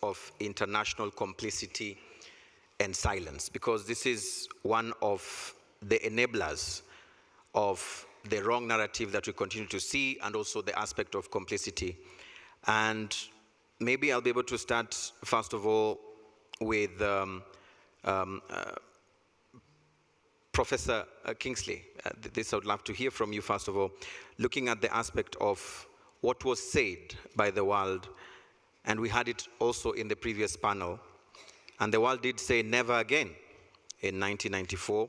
of international complicity and silence, because this is one of the enablers of the wrong narrative that we continue to see, and also the aspect of complicity. And maybe I'll be able to start, first of all, with Professor Kingsley. This I would love to hear from you, first of all, looking at the aspect of what was said by the world, and we had it also in the previous panel, and the world did say never again in 1994.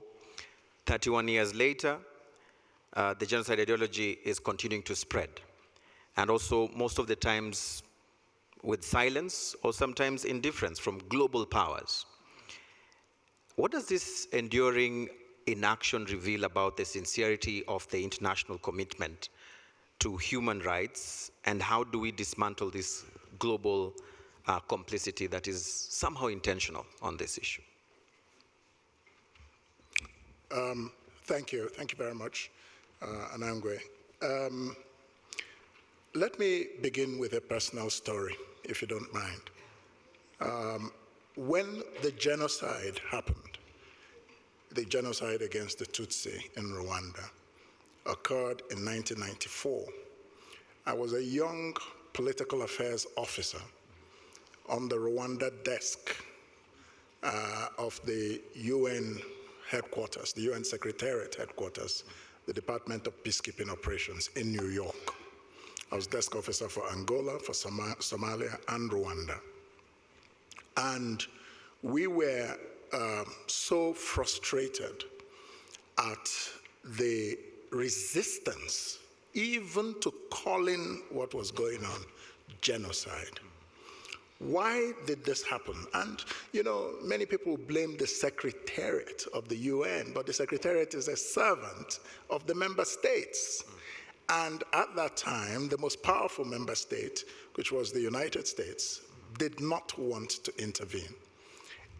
31 years later, the genocide ideology is continuing to spread, and also most of the times with silence or sometimes indifference from global powers. What does this enduring inaction reveal about the sincerity of the international commitment to human rights, and how do we dismantle this global complicity that is somehow intentional on this issue? Thank you very much, Anangwe. Let me begin with a personal story, if you don't mind. When the genocide happened, the genocide against the Tutsi in Rwanda occurred in 1994, I was a young political affairs officer on the Rwanda desk of the UN headquarters, the UN Secretariat headquarters, the Department of Peacekeeping Operations in New York. I was desk officer for Angola, for Somalia, and Rwanda. And we were so frustrated at the resistance, even to calling what was going on genocide. Why did this happen? And, you know, many people blame the Secretariat of the UN, but the Secretariat is a servant of the member states. And at that time, the most powerful member state, which was the United States, did not want to intervene.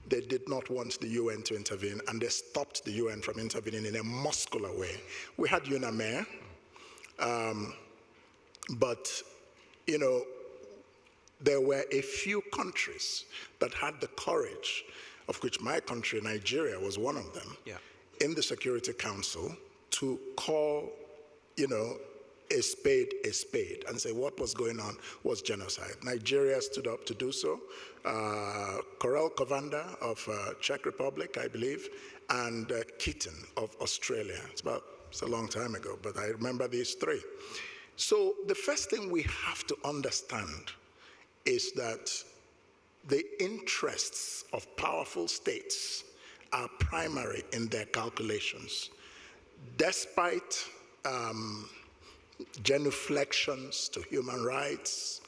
They did not want the UN to intervene, and they stopped the UN from intervening in a muscular way. We had UNAMER, but, you know, there were a few countries that had the courage, of which my country, Nigeria, was one of them, in the Security Council, to call, you know, a spade and say what was going on was genocide. Nigeria stood up to do so. Karel Kovanda of Czech Republic, I believe, and Keaton of Australia. It's a long time ago, but I remember these three. So the first thing we have to understand is that the interests of powerful states are primary in their calculations. Despite genuflections to human rights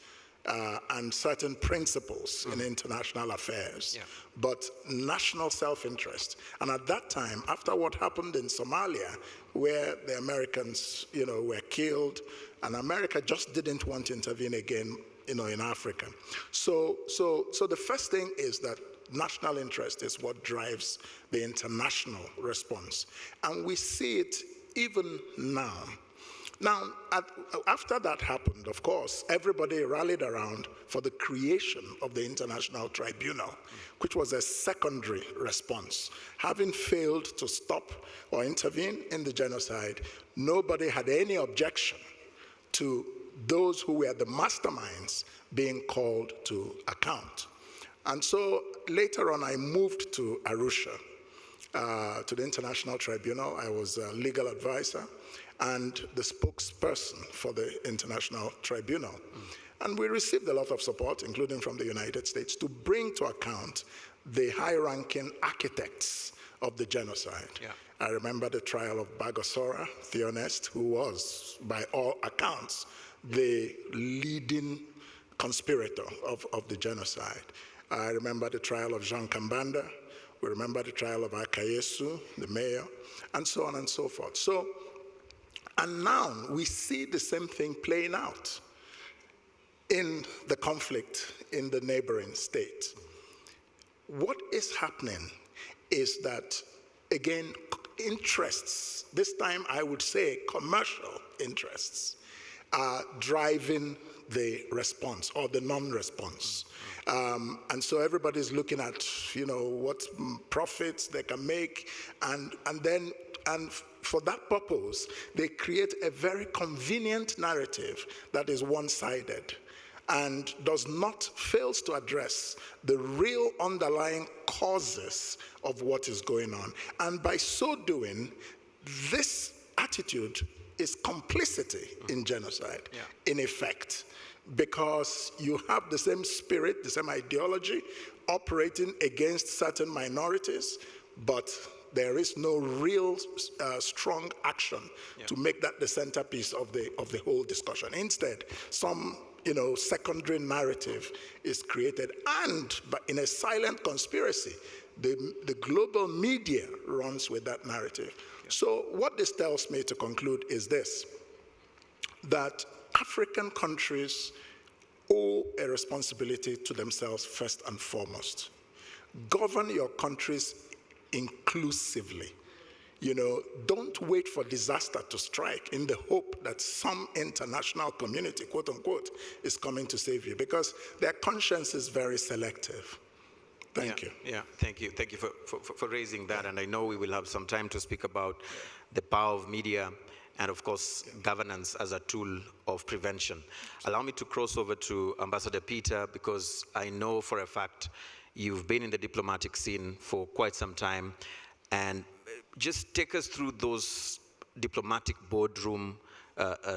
and certain principles in international affairs, but national self-interest. And at that time, after what happened in Somalia, where the Americans, you know, were killed, and America just didn't want to intervene again, you know, in Africa. So the first thing is that national interest is what drives the international response. And we see it even now. Now, after that happened, of course, everybody rallied around for the creation of the International Tribunal, which was a secondary response. Having failed to stop or intervene in the genocide, nobody had any objection to those who were the masterminds being called to account. And so later on, I moved to Arusha, to the International Tribunal. I was a legal advisor and the spokesperson for the International Tribunal. And we received a lot of support, including from the United States, to bring to account the high-ranking architects of the genocide. I remember the trial of Bagosora Theonest, who was, by all accounts, the leading conspirator of the genocide. I remember the trial of Jean Kambanda. We remember the trial of Akayesu, the mayor, and so on and so forth. So, and now we see the same thing playing out in the conflict in the neighboring state. What is happening is that, again, interests, this time I would say commercial interests, are driving the response or the non-response. And so everybody's looking at, what profits they can make, and for that purpose, they create a very convenient narrative that is one-sided and fails to address the real underlying causes of what is going on. And by so doing, this attitude is complicity in genocide, in effect, because you have the same spirit, the same ideology operating against certain minorities, but there is no real strong action to make that the centerpiece of the whole discussion. Instead, some secondary narrative is created, but in a silent conspiracy, the global media runs with that narrative. So what this tells me to conclude is this, that African countries owe a responsibility to themselves first and foremost. Govern your countries inclusively. Don't wait for disaster to strike in the hope that some international community, quote unquote, is coming to save you, because their conscience is very selective. Thank you. Yeah, thank you. Thank you for raising that. And I know we will have some time to speak about the power of media and, of course, governance as a tool of prevention. Allow me to cross over to Ambassador Peter, because I know for a fact you've been in the diplomatic scene for quite some time. And just take us through those diplomatic boardroom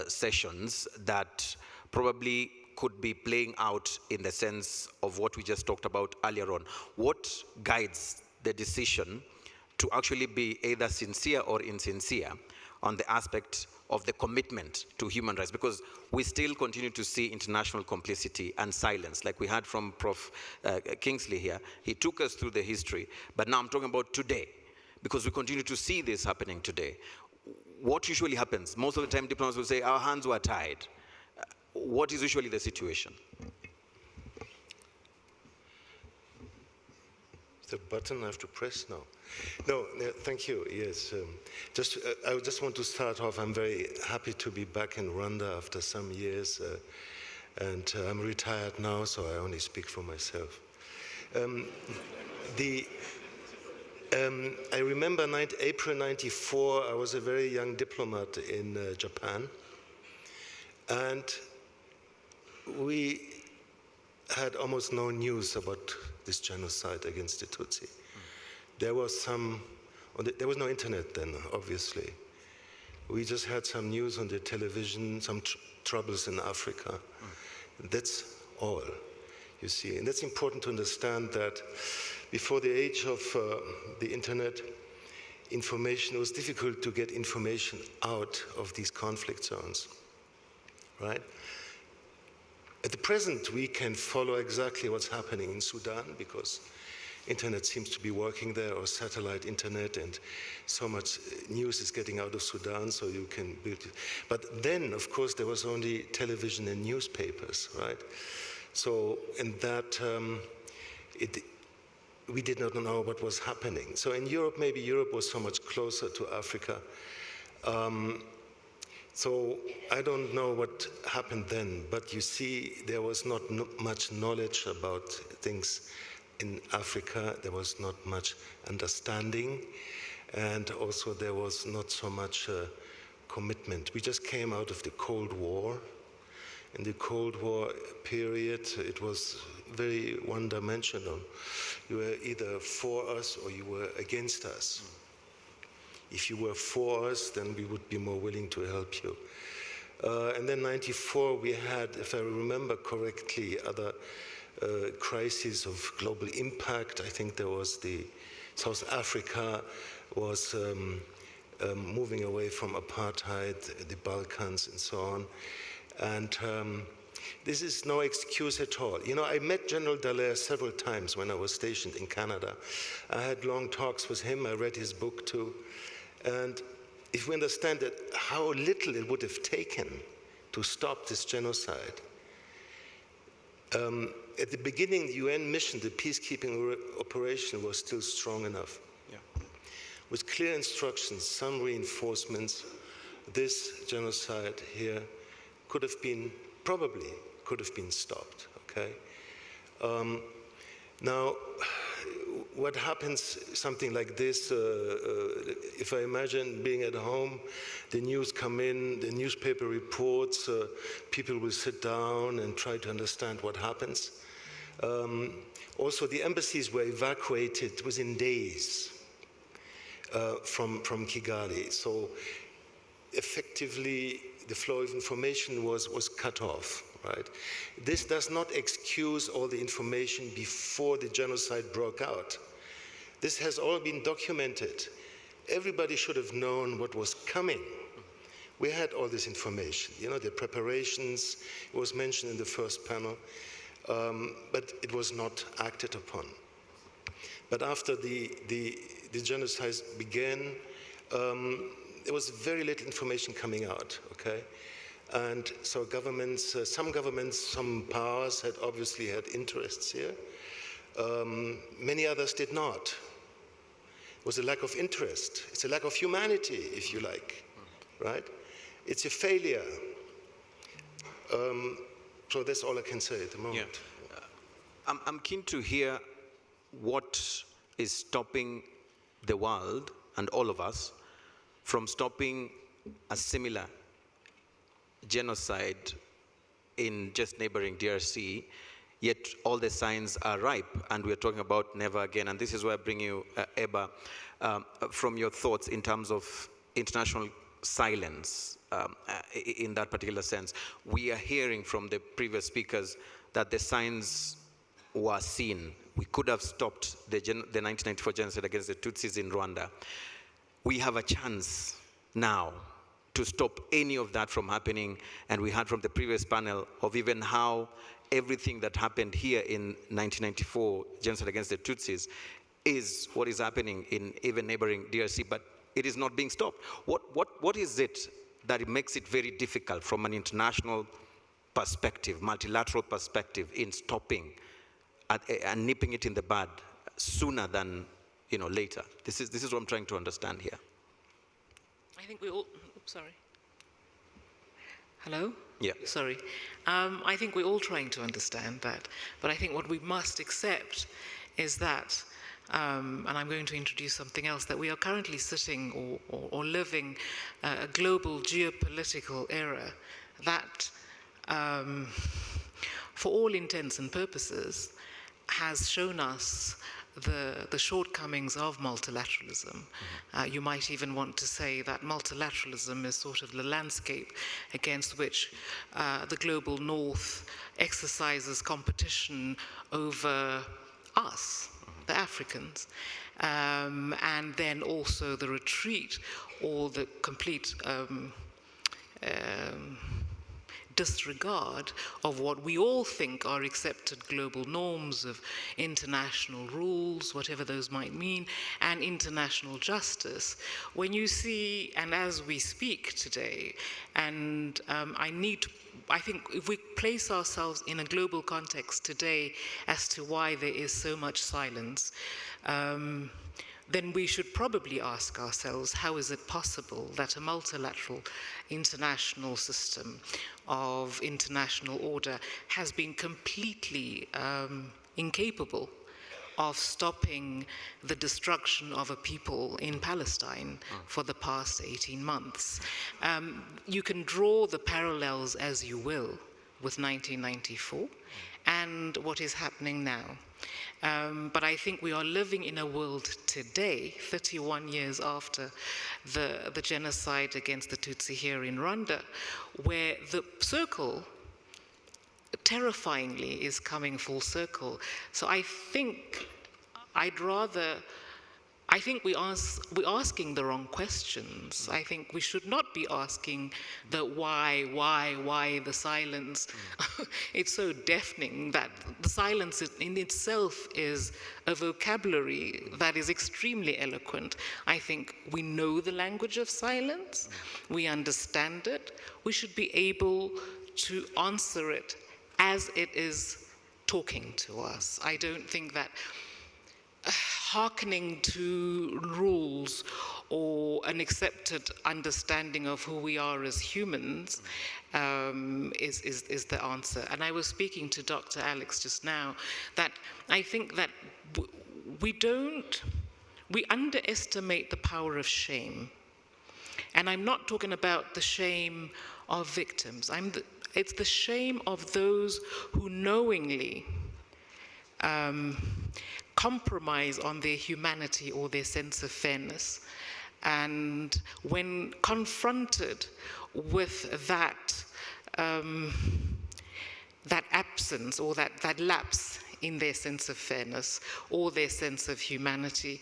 sessions that probably could be playing out in the sense of what we just talked about earlier on. What guides the decision to actually be either sincere or insincere on the aspect of the commitment to human rights? Because we still continue to see international complicity and silence, like we heard from Prof. Kingsley here. He took us through the history, but now I'm talking about today, because we continue to see this happening today. What usually happens? Most of the time, diplomats will say, our hands were tied. What is usually the situation? The button I have to press now. No, thank you. Yes, I just want to start off. I'm very happy to be back in Rwanda after some years, and I'm retired now, so I only speak for myself. I remember April '94. I was a very young diplomat in Japan, and we had almost no news about this genocide against the Tutsi. There was there was no internet then, obviously. We just had some news on the television, some troubles in Africa. That's all, you see. And that's important to understand that before the age of the internet, it was difficult to get information out of these conflict zones, right? At the present, we can follow exactly what's happening in Sudan because internet seems to be working there, or satellite internet, and so much news is getting out of Sudan, so you can build it. But then, of course, there was only television and newspapers, right? So in that, we did not know what was happening. So in Europe, maybe Europe was so much closer to Africa. So I don't know what happened then, but you see, there was not much knowledge about things in Africa. There was not much understanding, and also there was not so much commitment. We just came out of the Cold War. In the Cold War period, it was very one-dimensional. You were either for us or you were against us. If you were for us, then we would be more willing to help you. And then '94, we had, if I remember correctly, other crises of global impact. I think there was South Africa was moving away from apartheid, the Balkans, and so on. And this is no excuse at all. You know, I met General Dallaire several times when I was stationed in Canada. I had long talks with him. I read his book too. And if we understand that how little it would have taken to stop this genocide, at the beginning, the UN mission, the peacekeeping operation, was still strong enough. Yeah. With clear instructions, some reinforcements, this genocide here probably could have been stopped, okay? Now, what happens, something like this, if I imagine being at home, the news come in, the newspaper reports, people will sit down and try to understand what happens. Also, the embassies were evacuated within days from Kigali. So effectively, the flow of information was cut off, right? This does not excuse all the information before the genocide broke out. This has all been documented. Everybody should have known what was coming. We had all this information, you know, the preparations, it was mentioned in the first panel, but it was not acted upon. But after the genocide began, there was very little information coming out, okay? And so governments, some governments, some powers had obviously had interests here. Many others did not. It was a lack of interest. It's a lack of humanity, if you like, right? It's a failure. So that's all I can say at the moment. Yeah. I'm keen to hear what is stopping the world and all of us from stopping a similar genocide in just neighboring DRC, yet all the signs are ripe, and we're talking about never again. And this is where I bring you, Eba, from your thoughts in terms of international silence in that particular sense. We are hearing from the previous speakers that the signs were seen. We could have stopped the 1994 genocide against the Tutsis in Rwanda. We have a chance now to stop any of that from happening, and we heard from the previous panel of even how everything that happened here in 1994, genocide against the Tutsis, is what is happening in even neighboring DRC, but it is not being stopped. What is it that it makes it very difficult from an international perspective, multilateral perspective, in stopping and nipping it in the bud sooner than later? This is what I'm trying to understand here. I think we all, oops, sorry. Hello? Yeah. Sorry. I think we're all trying to understand that, but I think what we must accept is that, and I'm going to introduce something else, that we are currently sitting or living a global geopolitical era that, for all intents and purposes, has shown us the shortcomings of multilateralism. You might even want to say that multilateralism is sort of the landscape against which the global north exercises competition over us, the Africans, and then also the retreat or the complete disregard of what we all think are accepted global norms of international rules, whatever those might mean, and international justice. When you see, and as we speak today, and I think if we place ourselves in a global context today as to why there is so much silence, then we should probably ask ourselves, how is it possible that a multilateral international system of international order has been completely incapable of stopping the destruction of a people in Palestine for the past 18 months? You can draw the parallels as you will with 1994 and what is happening now. But I think we are living in a world today, 31 years after the genocide against the Tutsi here in Rwanda, where the circle, terrifyingly, is coming full circle. So I think we're asking the wrong questions. I think we should not be asking the why the silence. It's so deafening that the silence in itself is a vocabulary that is extremely eloquent. I think we know the language of silence. We understand it. We should be able to answer it as it is talking to us. I don't think that hearkening to rules or an accepted understanding of who we are as humans is the answer. And I was speaking to Dr. Alex just now that I think that we underestimate the power of shame. And I'm not talking about the shame of victims. It's the shame of those who knowingly compromise on their humanity or their sense of fairness. And when confronted with that absence or that lapse in their sense of fairness or their sense of humanity,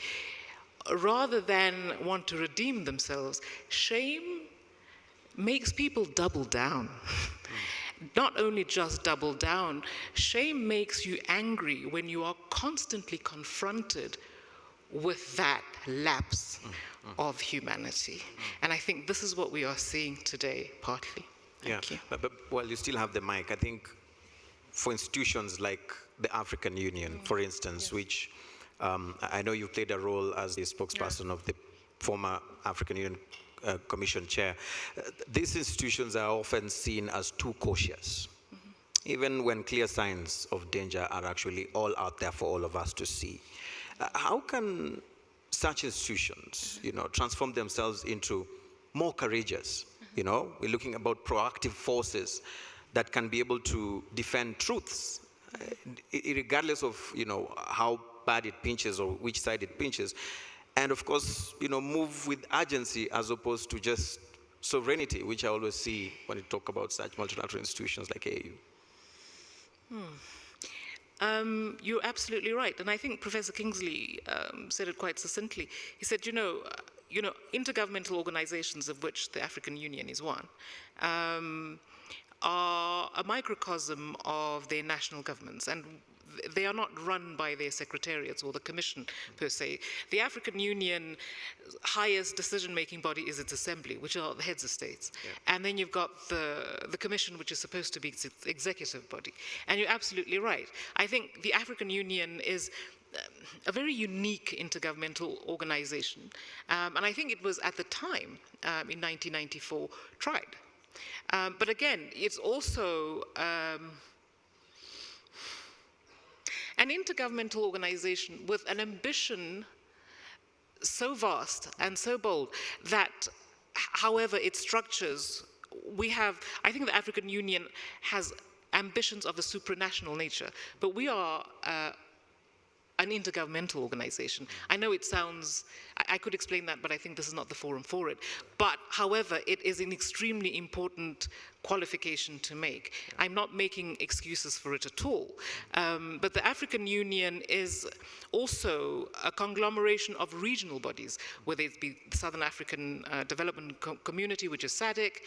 rather than want to redeem themselves, shame makes people double down. Not only just double down, shame makes you angry when you are constantly confronted with that lapse of humanity. And I think this is what we are seeing today, partly. Thank you. But while you still have the mic, I think for institutions like the African Union, for instance, which I know you played a role as the spokesperson of the former African Union Commission chair. These institutions are often seen as too cautious, even when clear signs of danger are actually all out there for all of us to see. How can such institutions, transform themselves into more courageous? We're looking about proactive forces that can be able to defend truths, regardless of, how bad it pinches or which side it pinches. And of course, move with urgency as opposed to just sovereignty, which I always see when you talk about such multilateral institutions like AU. You're absolutely right. And I think Professor Kingsley said it quite succinctly. He said, intergovernmental organizations, of which the African Union is one, are a microcosm of their national governments. And they are not run by their secretariats or the commission per se. The African Union highest decision-making body is its assembly, which are the heads of states. And then you've got the commission, which is supposed to be its executive body. And you're absolutely right. I think the African Union is a very unique intergovernmental organization. And I think it was at the time, in 1994, tried. But again, it's also an intergovernmental organization with an ambition so vast and so bold that, however it structures, I think the African Union has ambitions of a supranational nature, but we are an intergovernmental organization. I know it sounds, I could explain that, but I think this is not the forum for it. But however, it is an extremely important qualification to make. I'm not making excuses for it at all. But the African Union is also a conglomeration of regional bodies, whether it be the Southern African Development Community, which is SADC,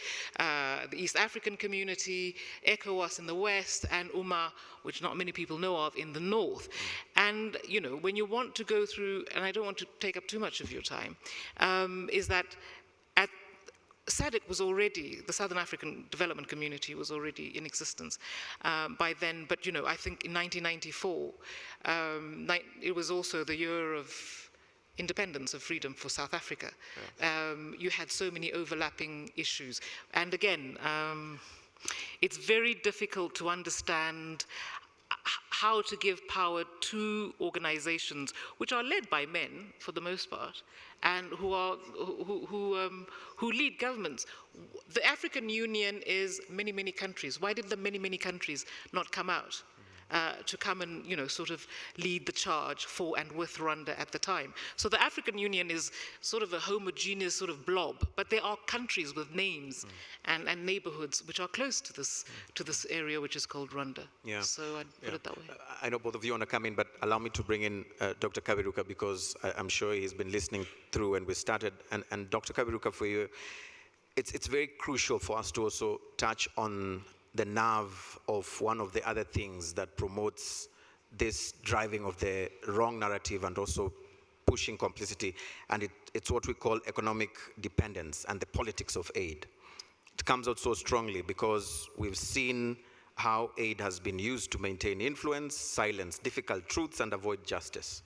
the East African Community, ECOWAS in the West, and UMA, which not many people know of, in the North. And, when you want to go through, and I don't want to take up too much of your time, is that SADC was already, the Southern African Development Community was already in existence by then, but I think in 1994, it was also the year of independence, of freedom for South Africa. You had so many overlapping issues. And again, it's very difficult to understand how to give power to organizations which are led by men, for the most part, and who lead governments. The African Union is many, many countries. Why did the many, many countries not come out to come and, sort of lead the charge for and with Rwanda at the time? So the African Union is sort of a homogeneous sort of blob, but there are countries with names and neighborhoods which are close to this area which is called Rwanda. So I'd put it that way. I know both of you want to come in, but allow me to bring in Dr. Kwibuka, because I'm sure he's been listening through when we started. And Dr. Kwibuka, for you, it's very crucial for us to also touch on the nerve of one of the other things that promotes this driving of the wrong narrative and also pushing complicity, and it's what we call economic dependence and the politics of aid. It comes out so strongly because we've seen how aid has been used to maintain influence, silence difficult truths, and avoid justice.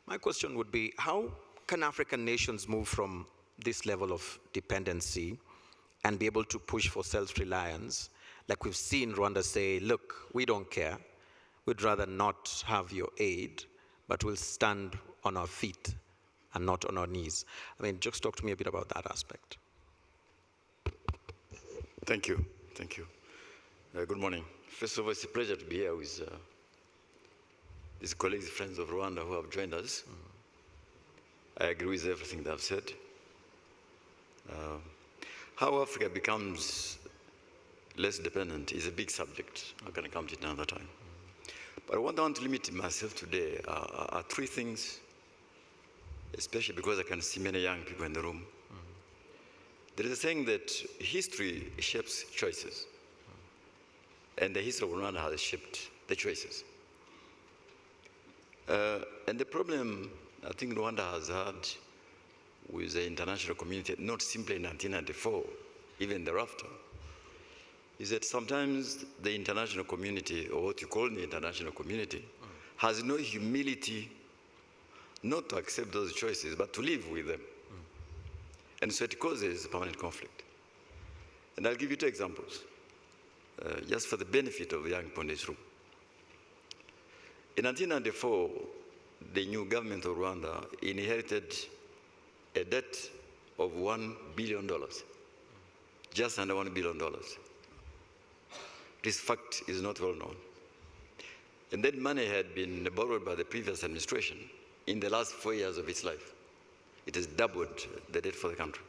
My question would be, how can African nations move from this level of dependency and be able to push for self-reliance? Like we've seen Rwanda say, look, we don't care. We'd rather not have your aid, but we'll stand on our feet and not on our knees. I mean, just talk to me a bit about that aspect. Thank you. Thank you. Good morning. First of all, it's a pleasure to be here with these colleagues, friends of Rwanda who have joined us. I agree with everything they've said. How Africa becomes less dependent is a big subject. I'm going to come to it another time. But what I want to limit myself today are three things, especially because I can see many young people in the room. There is a saying that history shapes choices. And the history of Rwanda has shaped the choices. And the problem I think Rwanda has had with the international community, not simply in 1994, even thereafter, is that sometimes the international community, or what you call the international community, has no humility not to accept those choices, but to live with them. And so it causes permanent conflict. And I'll give you two examples, just for the benefit of the young people in this room. In 1994, the new government of Rwanda inherited a debt of $1 billion, just under $1 billion. This fact is not well known. And that money had been borrowed by the previous administration in the last 4 years of its life. It has doubled the debt for the country.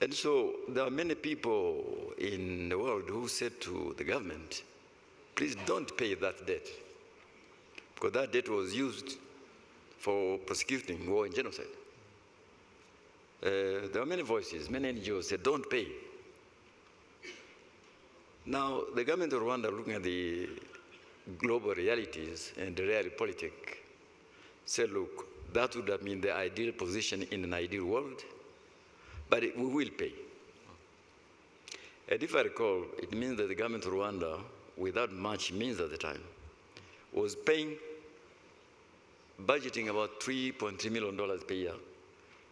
And so there are many people in the world who said to the government, please don't pay that debt, because that debt was used for prosecuting war and genocide. There are many voices, many NGOs said, don't pay. Now, the government of Rwanda, looking at the global realities and the realpolitik, said, look, that would have been the ideal position in an ideal world, but we will pay. And if I recall, it means that the government of Rwanda, without much means at the time, was paying, budgeting about $3.3 million per year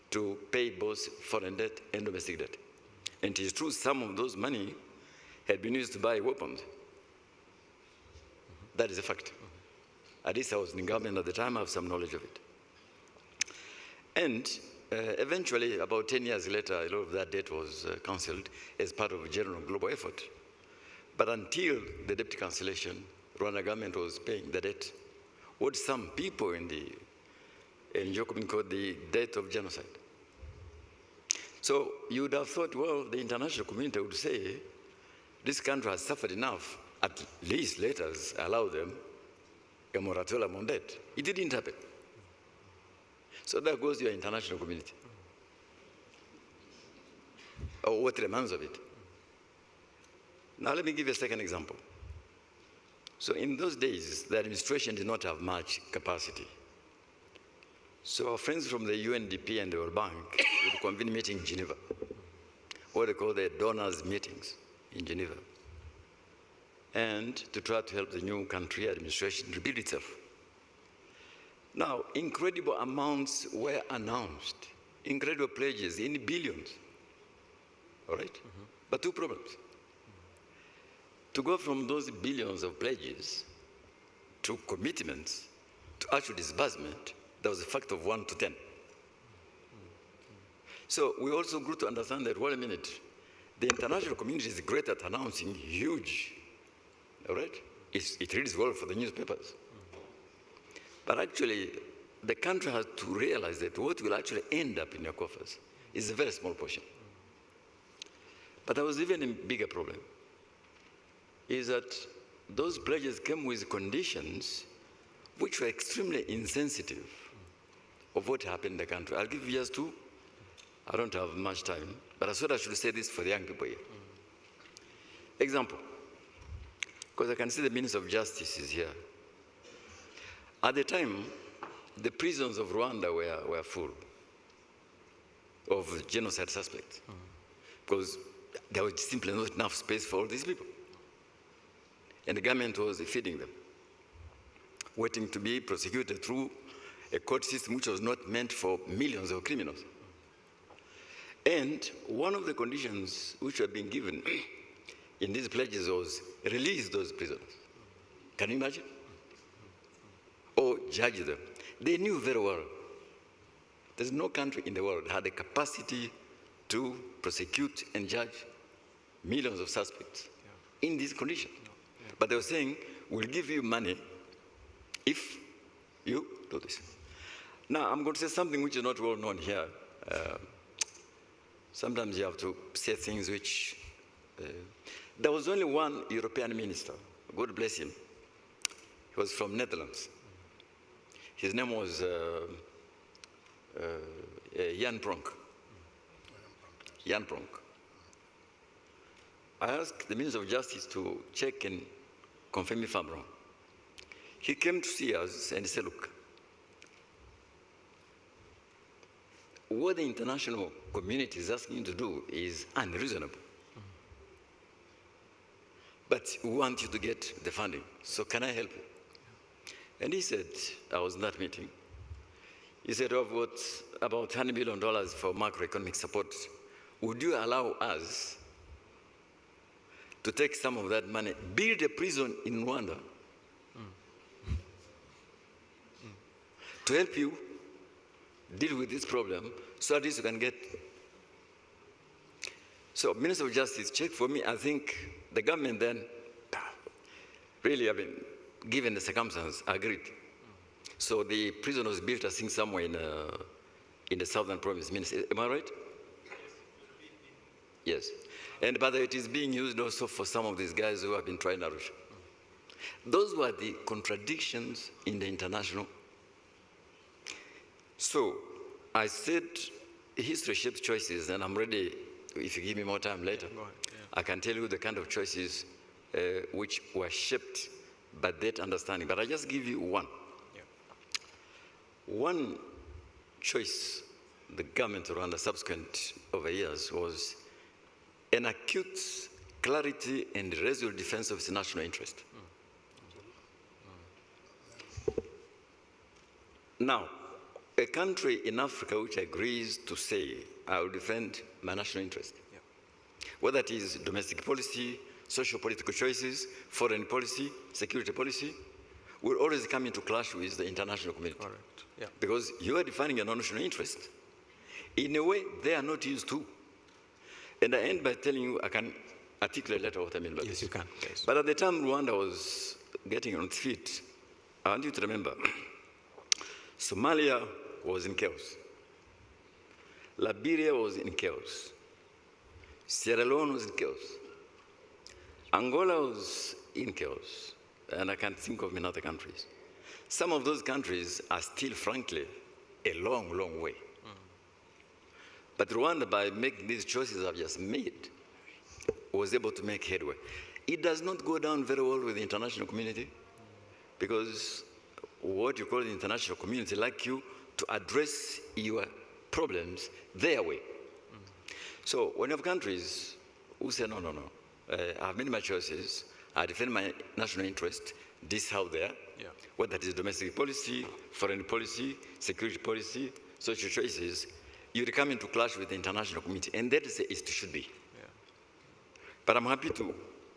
to pay both foreign debt and domestic debt. And it is true, some of those money had been used to buy weapons. That is a fact. At least I was in government at the time, I have some knowledge of it. And eventually, about 10 years later, a lot of that debt was cancelled as part of a general global effort. But until the debt cancellation, Rwanda government was paying the debt. What some people in the NGO community called the debt of genocide. So you would have thought, well, the international community would say, this country has suffered enough, at least let us allow them a moratorium on debt. It didn't happen. So there goes your international community, or what remains of it. Now let me give you a second example. So in those days, the administration did not have much capacity. So our friends from the UNDP and the World Bank would convene meetings in Geneva, what they call the donors meetings in Geneva, and to try to help the new country administration rebuild itself. Now, incredible amounts were announced, incredible pledges in billions, all right? But two problems. To go from those billions of pledges to commitments to actual disbursement, there was a factor of 1 to 10. So we also grew to understand that, wait a minute, the international community is great at announcing huge, all right? It reads well for the newspapers. But actually, the country has to realize that what will actually end up in your coffers is a very small portion. But there was even a bigger problem, is that those pledges came with conditions which were extremely insensitive of what happened in the country. I'll give you just two. I don't have much time, but I thought I should say this for the young people here. Example, because I can see the Minister of Justice is here. At the time, the prisons of Rwanda were full of genocide suspects, because there was simply not enough space for all these people. And the government was feeding them, waiting to be prosecuted through a court system which was not meant for millions of criminals. And one of the conditions which were being given in these pledges was release those prisoners. Can you imagine? Or judge them. They knew very well there's no country in the world that had the capacity to prosecute and judge millions of suspects in these conditions. But they were saying, we'll give you money if you do this. Now, I'm going to say something which is not well known here. Sometimes you have to say things which... there was only one European minister, God bless him. He was from Netherlands. His name was Jan Pronk. Jan Pronk. I asked the Minister of Justice to check and confirm if I'm wrong. He came to see us and he said, look, what the international community is asking you to do is unreasonable. But we want you to get the funding, so can I help you? And he said, I was in that meeting, he said, I've got about $100 million for macroeconomic support. Would you allow us to take some of that money, build a prison in Rwanda to help you deal with this problem so at least you can get... So Minister of Justice checked for me. I think the government then really, I mean, given the circumstances, agreed. So the prison was built, I think, somewhere in the southern province. Am I right? Yes. And but it is being used also for some of these guys who have been trying to rush. Those were the contradictions in the international. So I said history shapes choices, and I'm ready, if you give me more time later, I can tell you the kind of choices which were shaped by that understanding. But I just give you one. One choice the government of Rwanda subsequent over years was an acute clarity and resolute defense of its national interest. Now, a country in Africa which agrees to say, I will defend my national interest, whether it is domestic policy, social political choices, foreign policy, security policy, will always come into clash with the international community. Correct. Yeah. Because you are defining your national interest. In a way, they are not used to. And I end by telling you, I can articulate later what I mean by this. Yes, you can. Yes. But at the time Rwanda was getting on its feet, I want you to remember, Somalia was in chaos. Liberia was in chaos. Sierra Leone was in chaos. Angola was in chaos. And I can't think of many other countries. Some of those countries are still, frankly, a long, long way. But Rwanda, by making these choices I've just made, was able to make headway. It does not go down very well with the international community because what you call the international community like you to address your problems their way. So when you have countries who say, no, I've made my choices, I defend my national interest, this is how they are, whether it is domestic policy, foreign policy, security policy, social choices, you come into clash with the international community, and that is it should be. But I'm happy to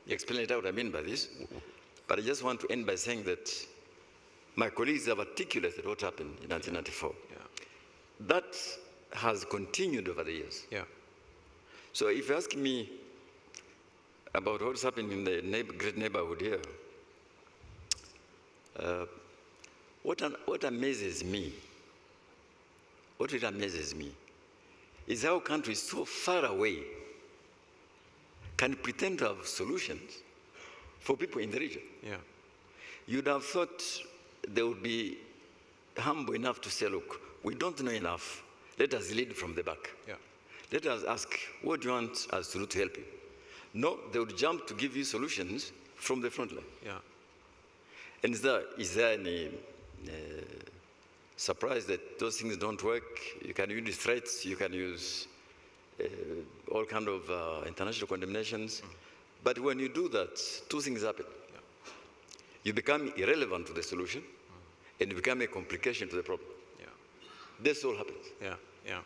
explain later what I mean by this, but I just want to end by saying that my colleagues have articulated what happened in 1994. That has continued over the years. So if you ask me about what's happening in the great neighborhood here, what amazes me, what really amazes me, is how countries so far away can pretend to have solutions for people in the region. You'd have thought they would be humble enough to say, look, we don't know enough. Let us lead from the back. Let us ask, what do you want us to do to help you? No, they would jump to give you solutions from the front line. And is there any surprise that those things don't work? You can use threats, you can use all kind of international condemnations. But when you do that, two things happen. You become irrelevant to the solution, and you become a complication to the problem. This all happens. Yeah, yeah.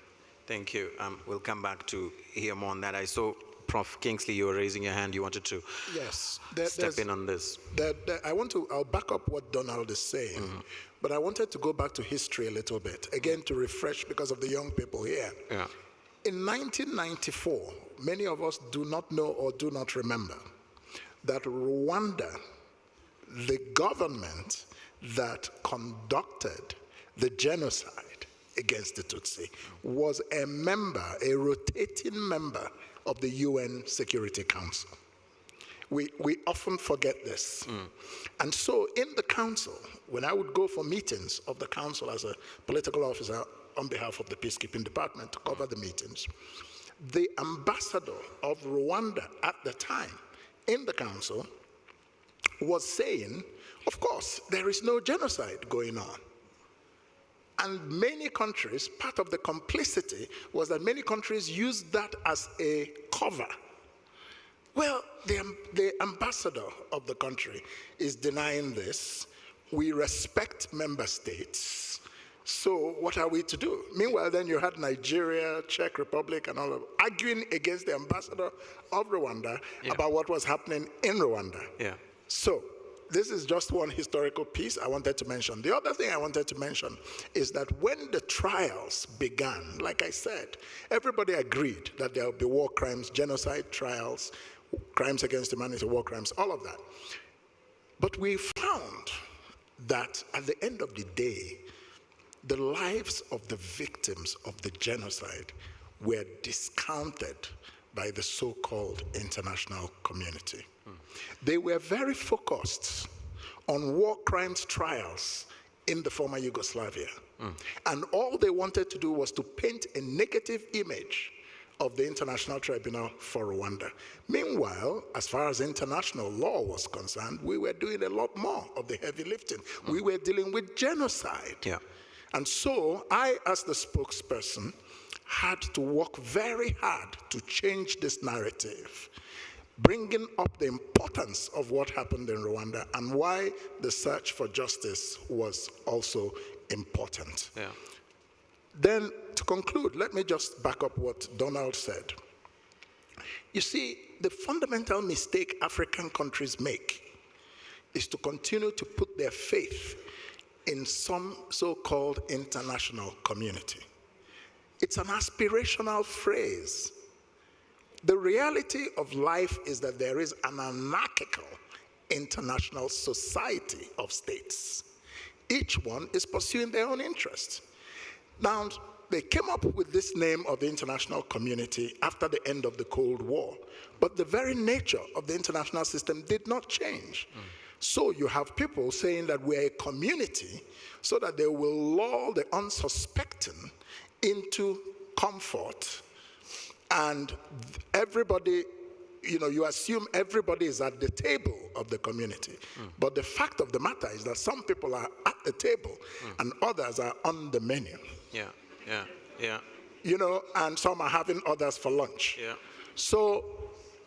Thank you. We'll come back to hear more on that. I saw, Prof. Kingsley, you were raising your hand. You wanted to step in on this. I'll back up what Donald is saying, but I wanted to go back to history a little bit, again, to refresh because of the young people here. Yeah. In 1994, many of us do not know or do not remember that Rwanda, the government that conducted the genocide against the Tutsi, was a rotating member of the UN Security Council. We often forget this. And so in the council, when I would go for meetings of the council as a political officer on behalf of the peacekeeping department to cover the meetings, the ambassador of Rwanda at the time in the council was saying, of course, there is no genocide going on. And many countries, part of the complicity was that many countries used that as a cover. Well, the ambassador of the country is denying this. We respect member states. So what are we to do? Meanwhile, then you had Nigeria, Czech Republic, and all of arguing against the ambassador of Rwanda about what was happening in Rwanda. Yeah. So this is just one historical piece I wanted to mention. The other thing I wanted to mention is that when the trials began, like I said, everybody agreed that there would be war crimes, genocide trials, crimes against humanity, war crimes, all of that. But we found that at the end of the day, the lives of the victims of the genocide were discounted by the so-called international community. They were very focused on war crimes trials in the former Yugoslavia. And all they wanted to do was to paint a negative image of the International Tribunal for Rwanda. Meanwhile, as far as international law was concerned, we were doing a lot more of the heavy lifting. We were dealing with genocide. Yeah. And so I, as the spokesperson, had to work very hard to change this narrative, bringing up the importance of what happened in Rwanda and why the search for justice was also important. Yeah. Then, to conclude, let me just back up what Donald said. You see, the fundamental mistake African countries make is to continue to put their faith in some so-called international community. It's an aspirational phrase. The reality of life is that there is an anarchical international society of states. Each one is pursuing their own interests. Now, they came up with this name of the international community after the end of the Cold War, but the very nature of the international system did not change. So you have people saying that we're a community so that they will lull the unsuspecting into comfort, and everybody, you assume everybody is at the table of the community. But the fact of the matter is that some people are at the table and others are on the menu. And some are having others for lunch. So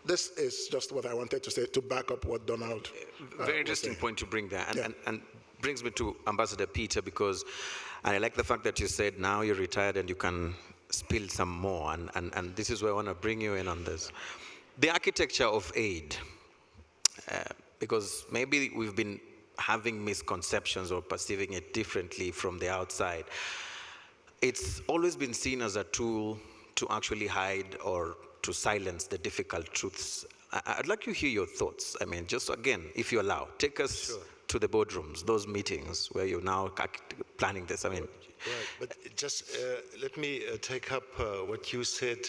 this is just what I wanted to say to back up what Donald Very interesting point to bring there, and brings me to Ambassador Peter, because I like the fact that you said now you're retired and you can spill some more, and this is where I want to bring you in on this. The architecture of aid, because maybe we've been having misconceptions or perceiving it differently from the outside. It's always been seen as a tool to actually hide or to silence the difficult truths. I'd like to hear your thoughts. I mean, just again, if you allow, take us to the boardrooms, those meetings where you're now planning this. I mean, right, but just let me take up what you said,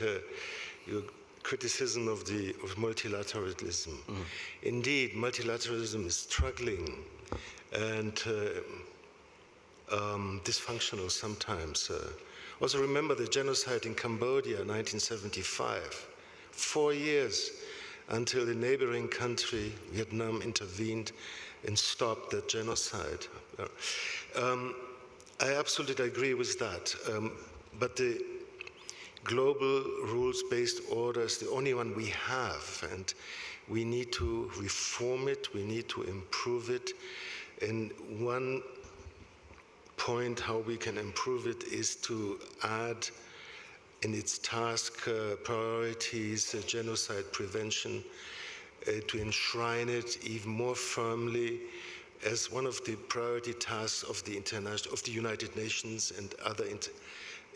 your criticism of multilateralism. Indeed, multilateralism is struggling and dysfunctional sometimes. Also remember the genocide in Cambodia, 1975. 4 years until the neighboring country, Vietnam, intervened and stopped the genocide. I absolutely agree with that. But the global rules-based order is the only one we have, and we need to reform it, we need to improve it. And one point how we can improve it is to add in its task priorities genocide prevention, to enshrine it even more firmly as one of the priority tasks of the United Nations and other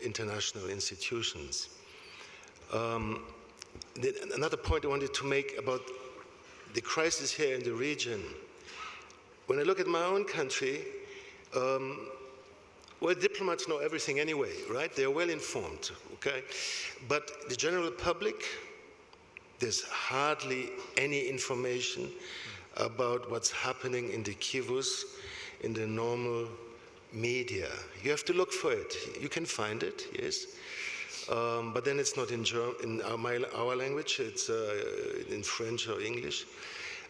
international institutions. Another point I wanted to make about the crisis here in the region. When I look at my own country, well, diplomats know everything anyway, right? They're well informed, okay? But the general public, there's hardly any information about what's happening in the Kivus, in the normal media. You have to look for it. You can find it, yes. But then it's not in our language, it's in French or English.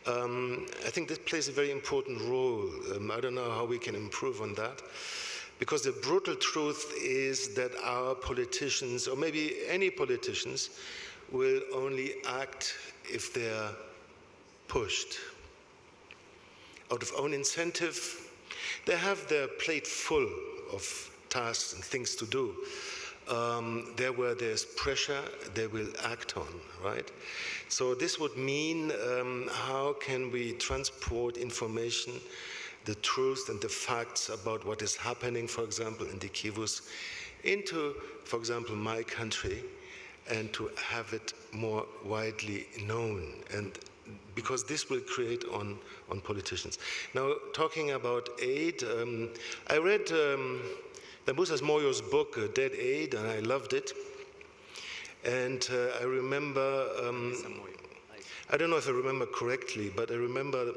I think this plays a very important role. I don't know how we can improve on that. Because the brutal truth is that our politicians, or maybe any politicians, will only act if they're pushed. Out of own incentive, they have their plate full of tasks and things to do. There where there's pressure, they will act on, right? So this would mean how can we transport information, the truth and the facts about what is happening, for example, in the Kivus, into, for example, my country, and to have it more widely known, and because this will create on politicians. Now, talking about aid, I read Dambusa Moyo's book, Dead Aid, and I loved it. And I remember, I don't know if I remember correctly, but I remember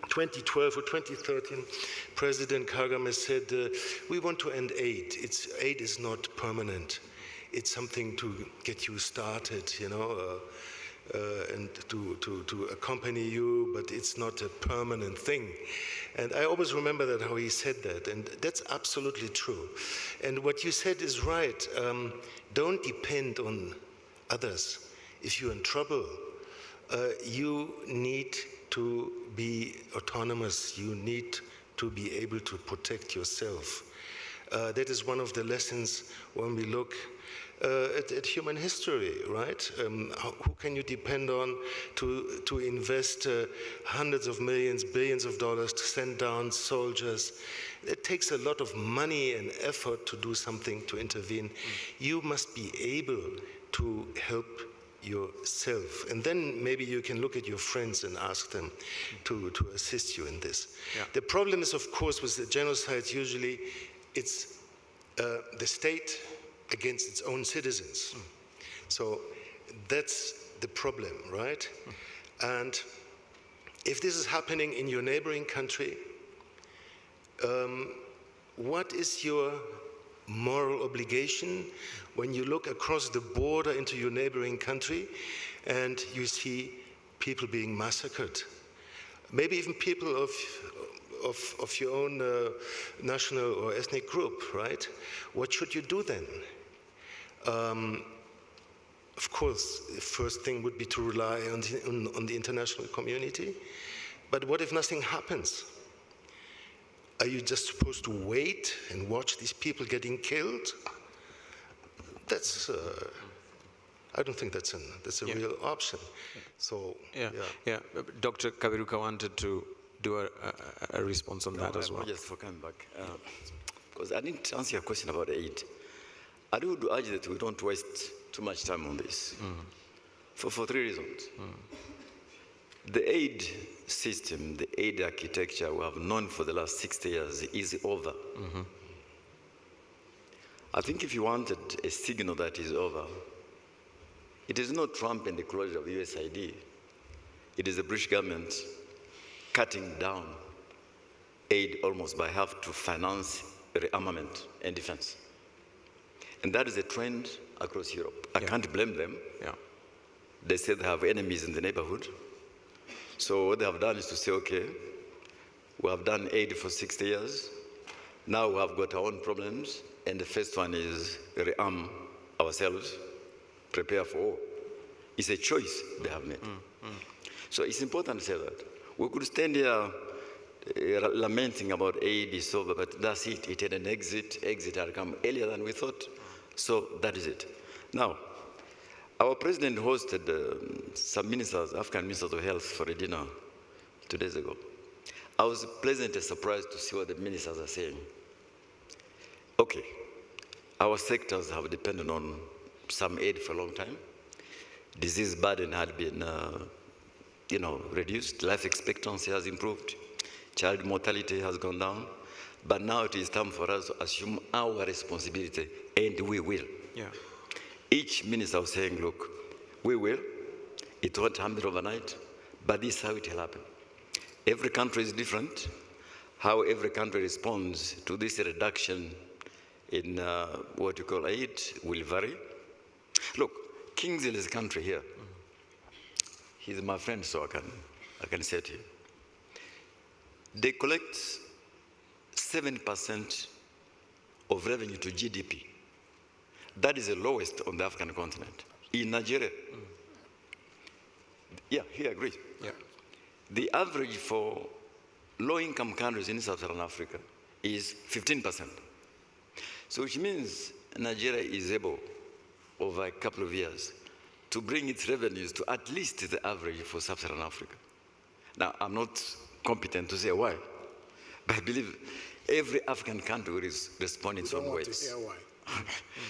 2012 or 2013, President Kagame said, we want to end aid. Aid is not permanent. It's something to get you started, you know, and to accompany you, but it's not a permanent thing. And I always remember that, how he said that, and that's absolutely true. And what you said is right. Don't depend on others. If you're in trouble, you need to be autonomous. You need to be able to protect yourself. That is one of the lessons when we look at human history, right? Who can you depend on to invest hundreds of millions, billions of dollars to send down soldiers? It takes a lot of money and effort to do something, to intervene. You must be able to help yourself. And then maybe you can look at your friends and ask them to assist you in this. Yeah. The problem is, of course, with the genocides, usually it's the state against its own citizens. So that's the problem, right? And if this is happening in your neighboring country, what is your moral obligation when you look across the border into your neighboring country and you see people being massacred? Maybe even people of your own national or ethnic group, right? What should you do then? Of course, the first thing would be to rely on the international community. But what if nothing happens? Are you just supposed to wait and watch these people getting killed? That's, I don't think that's a real option. So, yeah. Dr. Kwibuka wanted to do a response on that as well. Just for coming back, because I didn't answer your question about aid. I would urge that we don't waste too much time on this for 3 reasons. The aid system, the aid architecture we have known for the last 60 years is over. I think if you wanted a signal that is over, it is not Trump and the closure of USAID. It is the British government cutting down aid almost by half to finance rearmament and defense. And that is a trend across Europe. I can't blame them. They say they have enemies in the neighborhood. So what they have done is to say, okay, we have done aid for 60 years. Now we have got our own problems. And the first one is rearm ourselves, prepare for war. It's a choice they have made. So it's important to say that. We could stand here lamenting about aid is over, but that's it. It had an exit. Exit had come earlier than we thought. So that is it. Now, our president hosted some ministers, African ministers of health, for a dinner 2 days ago. I was pleasantly surprised to see what the ministers are saying. Okay, our sectors have depended on some aid for a long time. Disease burden had been, reduced. Life expectancy has improved. Child mortality has gone down. But now it is time for us to assume our responsibility, and we will. Yeah. Each minister was saying, look, we will. It won't happen overnight, but this is how it will happen. Every country is different. How every country responds to this reduction in what you call aid will vary. Look, Kingsley is a country here. He's my friend, so I can say to you. They collect 7% of revenue to GDP. That is the lowest on the African continent. In Nigeria, yeah, he agrees. Yeah. The average for low-income countries in Sub-Saharan Africa is 15%. So which means Nigeria is able, over a couple of years, to bring its revenues to at least the average for Sub-Saharan Africa. Now, I'm not competent to say why, but I believe every African country is responding in some ways.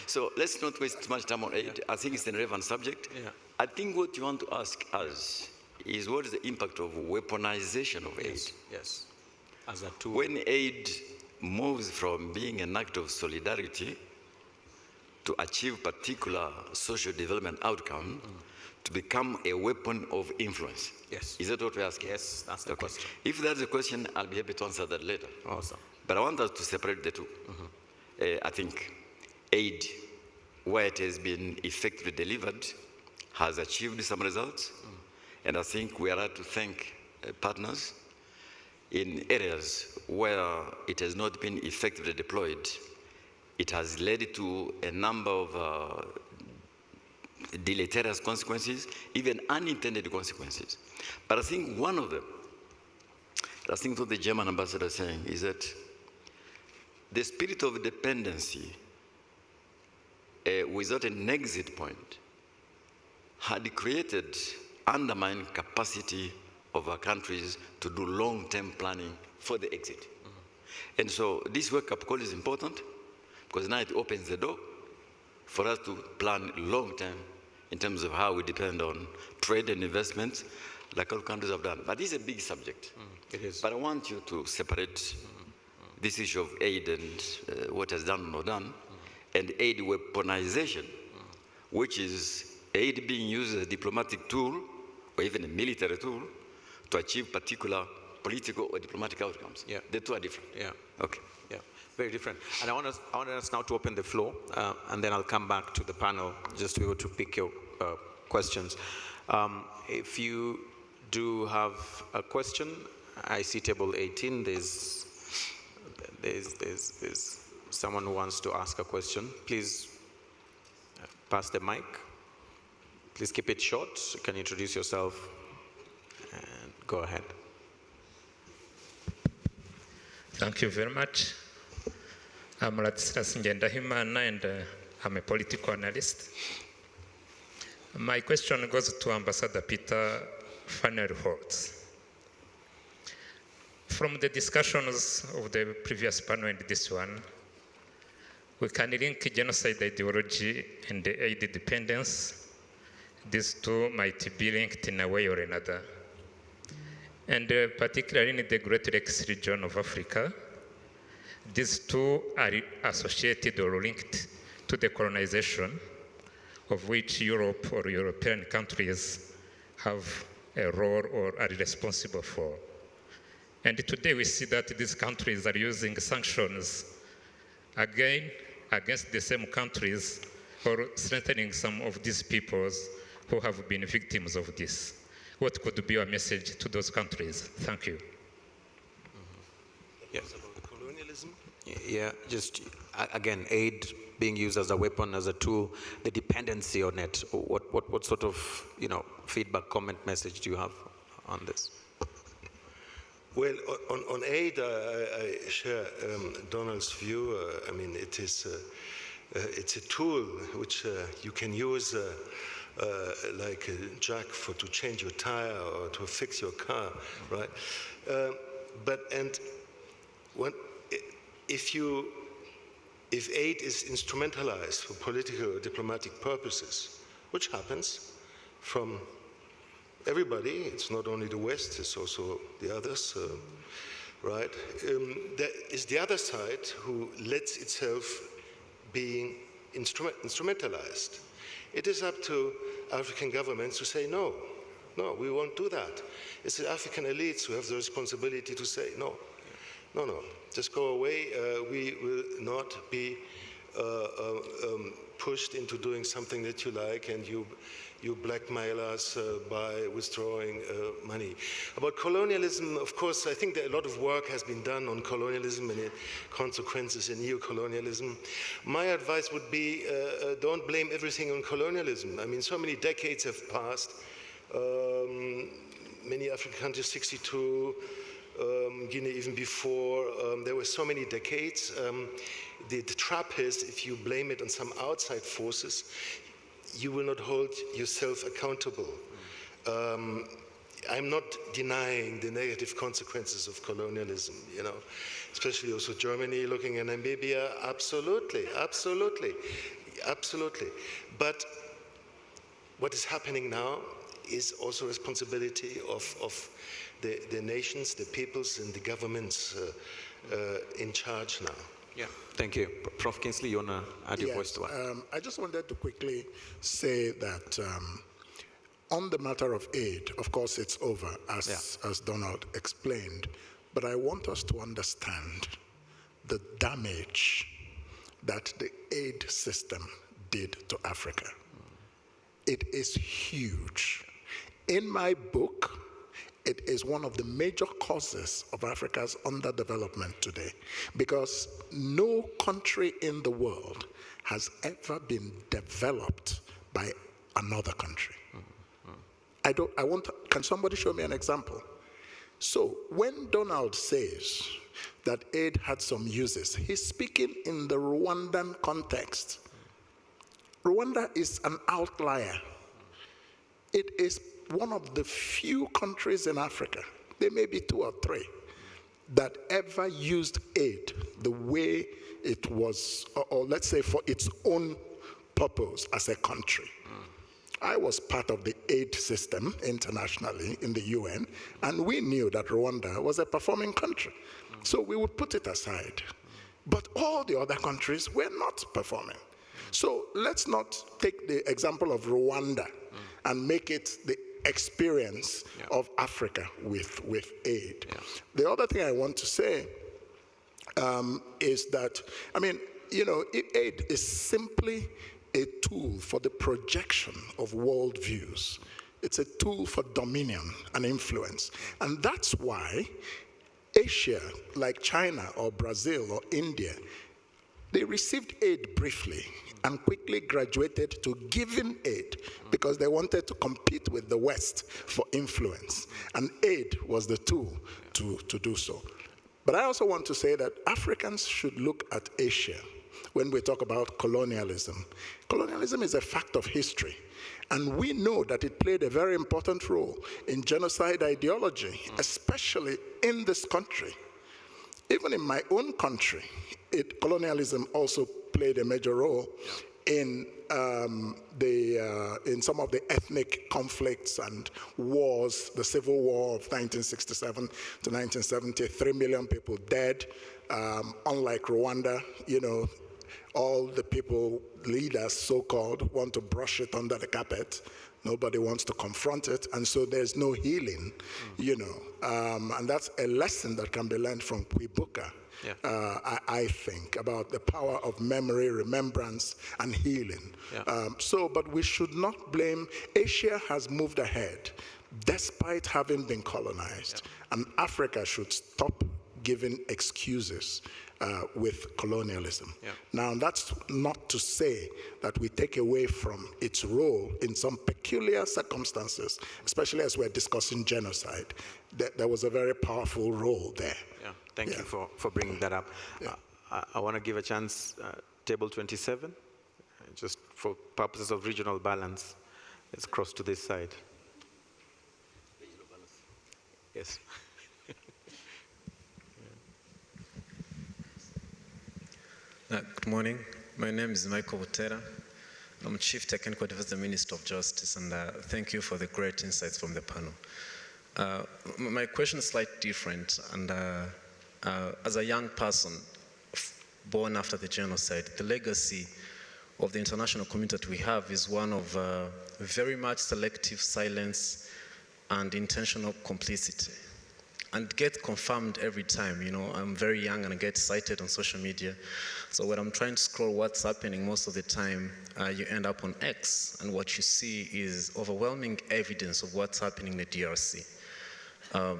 So let's not waste too much time on aid. I think it's a relevant subject. Yeah. I think what you want to ask us is what is the impact of weaponization of aid? Yes. As a tool. When aid moves from being an act of solidarity to achieve particular social development outcome to become a weapon of influence. Yes. Is that what we're asking? Yes, that's the question. If that's the question, I'll be happy to answer that later. Awesome. But I want us to separate the two. I think aid, where it has been effectively delivered, has achieved some results. And I think we are to thank partners. In areas where it has not been effectively deployed, it has led to a number of deleterious consequences, even unintended consequences. But I think one of them, I think what the German ambassador is saying is that the spirit of dependency without an exit point had created undermined capacity of our countries to do long-term planning for the exit. And so this wake-up call is important because now it opens the door for us to plan long-term in terms of how we depend on trade and investments like all countries have done. But this is a big subject. It is. But I want you to separate this issue of aid and what has done or not done, and aid weaponization, which is aid being used as a diplomatic tool or even a military tool to achieve particular political or diplomatic outcomes. Yeah. The two are different. Yeah. Okay. Yeah, very different. And I want us now to open the floor, and then I'll come back to the panel just to be able to pick your questions. If you do have a question, I see table 18. There's someone who wants to ask a question. Please pass the mic. Please keep it short. You can introduce yourself and go ahead. Thank you very much. I'm Ladislas Ngendahimana, and I'm a political analyst. My question goes to Ambassador Peter Fannerholt. From the discussions of the previous panel and this one, we can link genocide ideology and the aid dependence. These two might be linked in a way or another. And particularly in the Great Lakes region of Africa, these two are associated or linked to the colonization of which Europe or European countries have a role or are responsible for. And today we see that these countries are using sanctions again against the same countries or strengthening some of these peoples who have been victims of this. What could be your message to those countries? Thank you. Yes. About the colonialism? Yeah, just again, aid being used as a weapon, as a tool, the dependency on it. What sort of feedback, comment, message do you have on this? Well, on aid, I share Donald's view. I mean, it's a tool which you can use like a jack to change your tire or to fix your car, right? If aid is instrumentalized for political or diplomatic purposes, which happens from everybody, it's not only the West, it's also the others, right? There is the other side who lets itself being instrumentalized. It is up to African governments to say, no, we won't do that. It's the African elites who have the responsibility to say, no, just go away. We will not be pushed into doing something that you like, and you blackmail us by withdrawing money. About colonialism, of course, I think that a lot of work has been done on colonialism and its consequences in neo-colonialism. My advice would be, don't blame everything on colonialism. I mean, so many decades have passed. Many African countries, 62, Guinea even before. There were so many decades. The trap is, if you blame it on some outside forces, you will not hold yourself accountable. I'm not denying the negative consequences of colonialism, especially also Germany looking at Namibia, absolutely. But what is happening now is also responsibility of the nations, the peoples, and the governments in charge now. Yeah, thank you. Prof. Kingsley, you want to add your voice to that? I just wanted to quickly say that on the matter of aid, of course it's over, as Donald explained, but I want us to understand the damage that the aid system did to Africa. It is huge. In my book, it is one of the major causes of Africa's underdevelopment today, because no country in the world has ever been developed by another country. Can somebody show me an example? So when Donald says that aid had some uses, he's speaking in the Rwandan context. Rwanda is an outlier. It is one of the few countries in Africa, there may be 2 or 3, that ever used aid the way it was, or let's say for its own purpose as a country. I was part of the aid system internationally in the UN, and we knew that Rwanda was a performing country. So we would put it aside. But all the other countries were not performing. So let's not take the example of Rwanda and make it the experience of Africa with aid. The other thing I want to say is that, aid is simply a tool for the projection of worldviews. It's a tool for dominion and influence. And that's why Asia, like China or Brazil or India, they received aid briefly and quickly graduated to giving aid because they wanted to compete with the West for influence. And aid was the tool to do so. But I also want to say that Africans should look at Asia when we talk about colonialism. Colonialism is a fact of history. And we know that it played a very important role in genocide ideology, especially in this country. Even in my own country, colonialism also played a major role in some of the ethnic conflicts and wars. The Civil War of 1967 to 1970, 3 million people dead. Unlike Rwanda, all the people, leaders so-called, want to brush it under the carpet. Nobody wants to confront it, and so there's no healing, and that's a lesson that can be learned from Kwibuka, I think, about the power of memory, remembrance, and healing. But we should not blame. Asia has moved ahead, despite having been colonized, and Africa should stop giving excuses with colonialism. Yeah. Now, that's not to say that we take away from its role in some peculiar circumstances, especially as we're discussing genocide. There was a very powerful role there. Yeah, thank you for bringing that up. Yeah. I want to give a chance, table 27, just for purposes of regional balance. Let's cross to this side. Yes. Good morning. My name is Michael Butera. I'm Chief Technical Advisor, Minister of Justice, and thank you for the great insights from the panel. My question is slightly different, and as a young person born after the genocide, the legacy of the international community that we have is one of very much selective silence and intentional complicity. And gets confirmed every time. You know, I'm very young and I get cited on social media. So when I'm trying to scroll what's happening, most of the time you end up on X, and what you see is overwhelming evidence of what's happening in the DRC.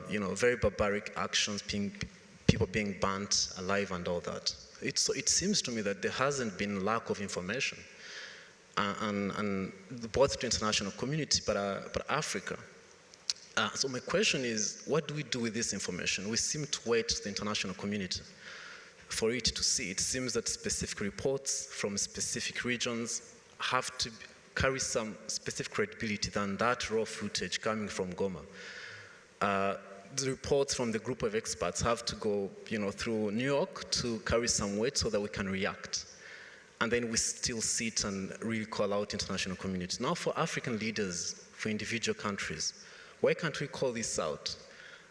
You know, very barbaric actions, people being burnt alive and all that. It seems to me that there hasn't been lack of information, and both the international community, but Africa. So my question is, what do we do with this information? We seem to wait to the international community for it to see. It seems that specific reports from specific regions have to carry some specific credibility than that raw footage coming from Goma. The reports from the group of experts have to go, you know, through New York to carry some weight so that we can react. And then we still sit and really call out international community. Now for African leaders, for individual countries, why can't we call this out?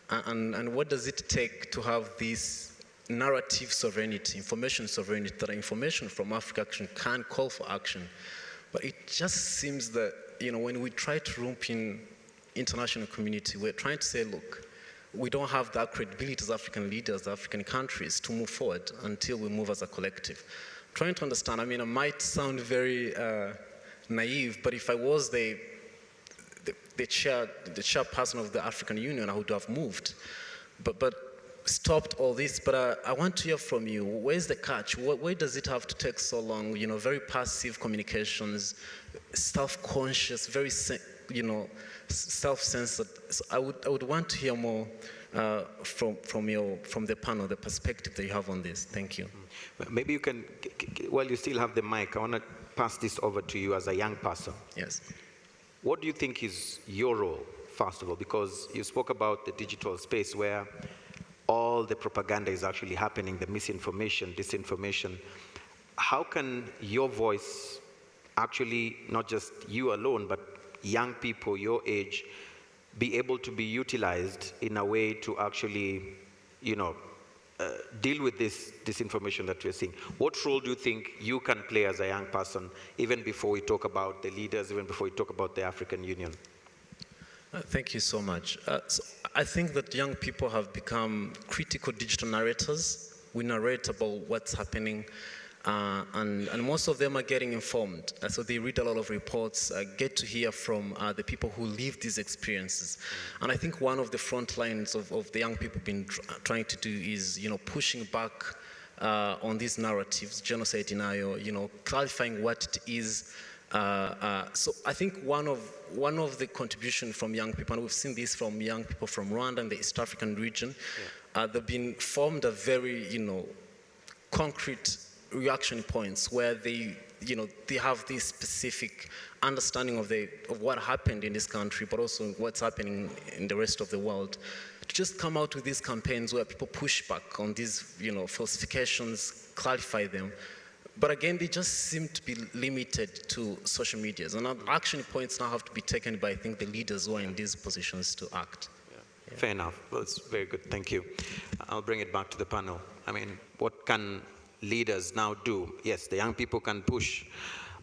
And what does it take to have this narrative sovereignty, information sovereignty, that information from Africa can call for action? But it just seems that, you know, when we try to rope in international community, we're trying to say, look, we don't have that credibility as African leaders, African countries to move forward until we move as a collective. I'm trying to understand, I mean, I might sound very naive, but if I was the chairperson of the African Union, I would have moved, but stopped all this. But I want to hear from you. Where's the catch? Why does it have to take so long? You know, very passive communications, self-conscious, very, you know, self-censored. So I would want to hear more from the panel, the perspective that you have on this. Thank you. Maybe you can, while you still have the mic, I want to pass this over to you as a young person. Yes. What do you think is your role, first of all? Because you spoke about the digital space where all the propaganda is actually happening, the misinformation, disinformation. How can your voice actually, not just you alone, but young people your age, be able to be utilized in a way to actually, you know, deal with this disinformation that we're seeing? What role do you think you can play as a young person, even before we talk about the leaders, even before we talk about the African Union? Thank you so much. So I think that young people have become critical digital narrators. We narrate about what's happening, and most of them are getting informed. So they read a lot of reports, get to hear from the people who live these experiences. And I think one of the front lines of the young people been trying to do is, you know, pushing back on these narratives, genocide denial, you know, clarifying what it is. So I think one of the contribution from young people, and we've seen this from young people from Rwanda and the East African region, they've been formed a very, you know, concrete reaction points where they, you know, they have this specific understanding of what happened in this country, but also what's happening in the rest of the world. To just come out with these campaigns where people push back on these, you know, falsifications, clarify them. But again, they just seem to be limited to social medias. And action points now have to be taken by, I think, the leaders who are in these positions to act. Yeah. Fair enough. Well, it's very good. Thank you. I'll bring it back to the panel. I mean, what can leaders now do? Yes, the young people can push,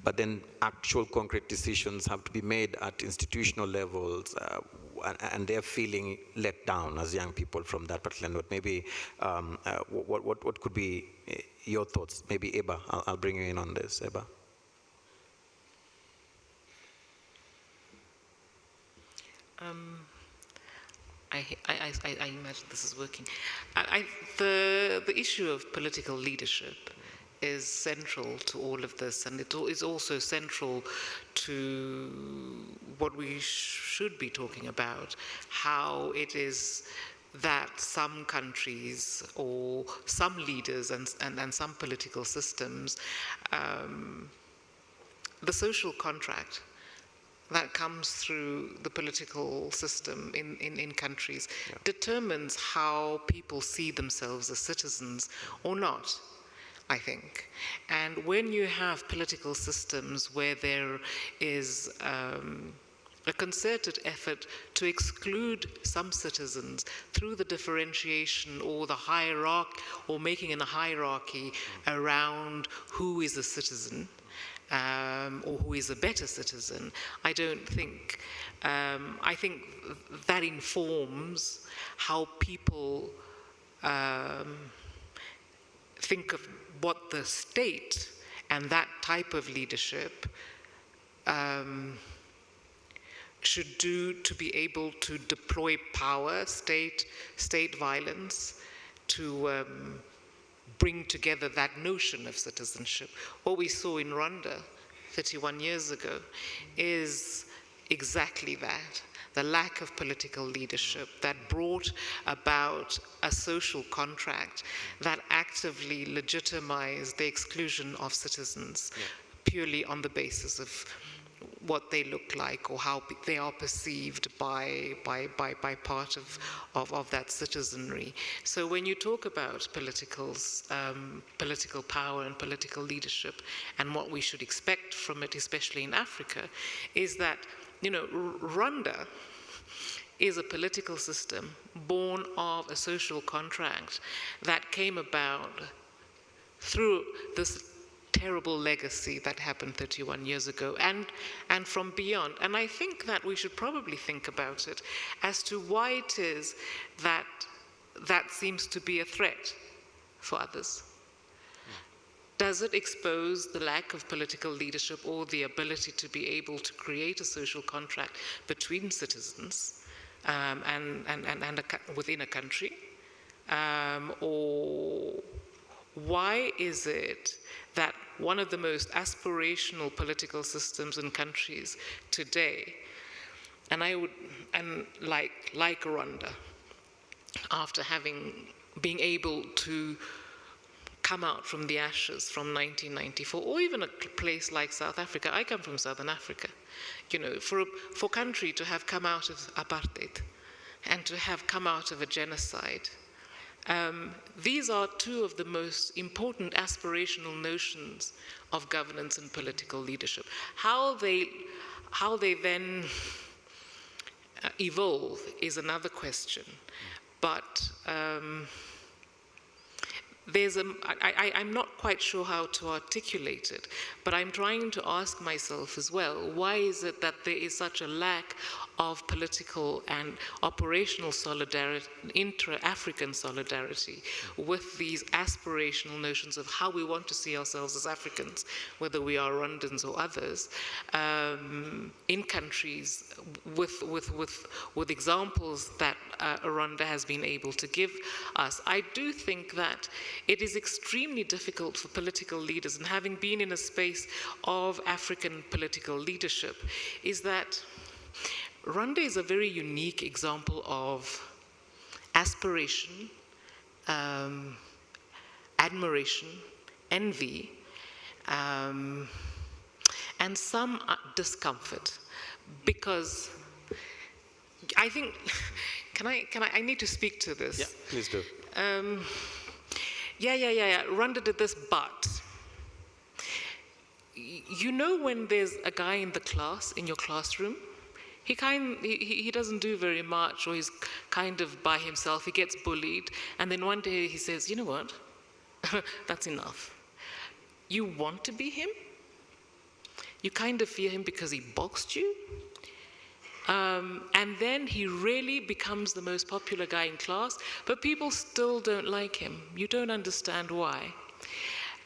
but then actual concrete decisions have to be made at institutional levels, and they're feeling let down as young people from that particular note. Maybe what could be your thoughts? Maybe Eba, I'll bring you in on this, Eba. I imagine this is working. The issue of political leadership is central to all of this, and it is also central to what we should be talking about, how it is that some countries or some leaders and some political systems, the social contract that comes through the political system in countries determines how people see themselves as citizens or not, I think. And when you have political systems where there is a concerted effort to exclude some citizens through the differentiation or the hierarchy, or making a hierarchy around who is a citizen, or who is a better citizen, I think that informs how people think of what the state and that type of leadership should do to be able to deploy power, state violence, to bring together that notion of citizenship. What we saw in Rwanda 31 years ago is exactly that. The lack of political leadership that brought about a social contract that actively legitimized the exclusion of citizens purely on the basis of what they look like or how they are perceived by part of that citizenry. So when you talk about political power and political leadership and what we should expect from it, especially in Africa, is that, Rwanda is a political system born of a social contract that came about through this terrible legacy that happened 31 years ago and from beyond. And I think that we should probably think about it as to why it is that that seems to be a threat for others. Does it expose the lack of political leadership or the ability to be able to create a social contract between citizens and within a country? Or why is it that one of the most aspirational political systems in countries today, and like Rwanda, after being able to come out from the ashes from 1994, or even a place like South Africa. I come from Southern Africa. For a country to have come out of apartheid and to have come out of a genocide, these are two of the most important aspirational notions of governance and political leadership. How they then evolve is another question. But I'm not quite sure how to articulate it, but I'm trying to ask myself as well, why is it that there is such a lack of political and operational solidarity, intra-African solidarity, with these aspirational notions of how we want to see ourselves as Africans, whether we are Rwandans or others, in countries with examples that Rwanda has been able to give us. I do think that it is extremely difficult for political leaders, and having been in a space of African political leadership, is that Rwanda is a very unique example of aspiration, admiration, envy, and some discomfort. Because I think, I need to speak to this. Yeah, please do. Rwanda did this, but when there's a guy in your classroom, he doesn't do very much, or he's kind of by himself, he gets bullied, and then one day he says, you know what, that's enough. You want to be him? You kind of fear him because he boxed you? And then he really becomes the most popular guy in class, but people still don't like him. You don't understand why.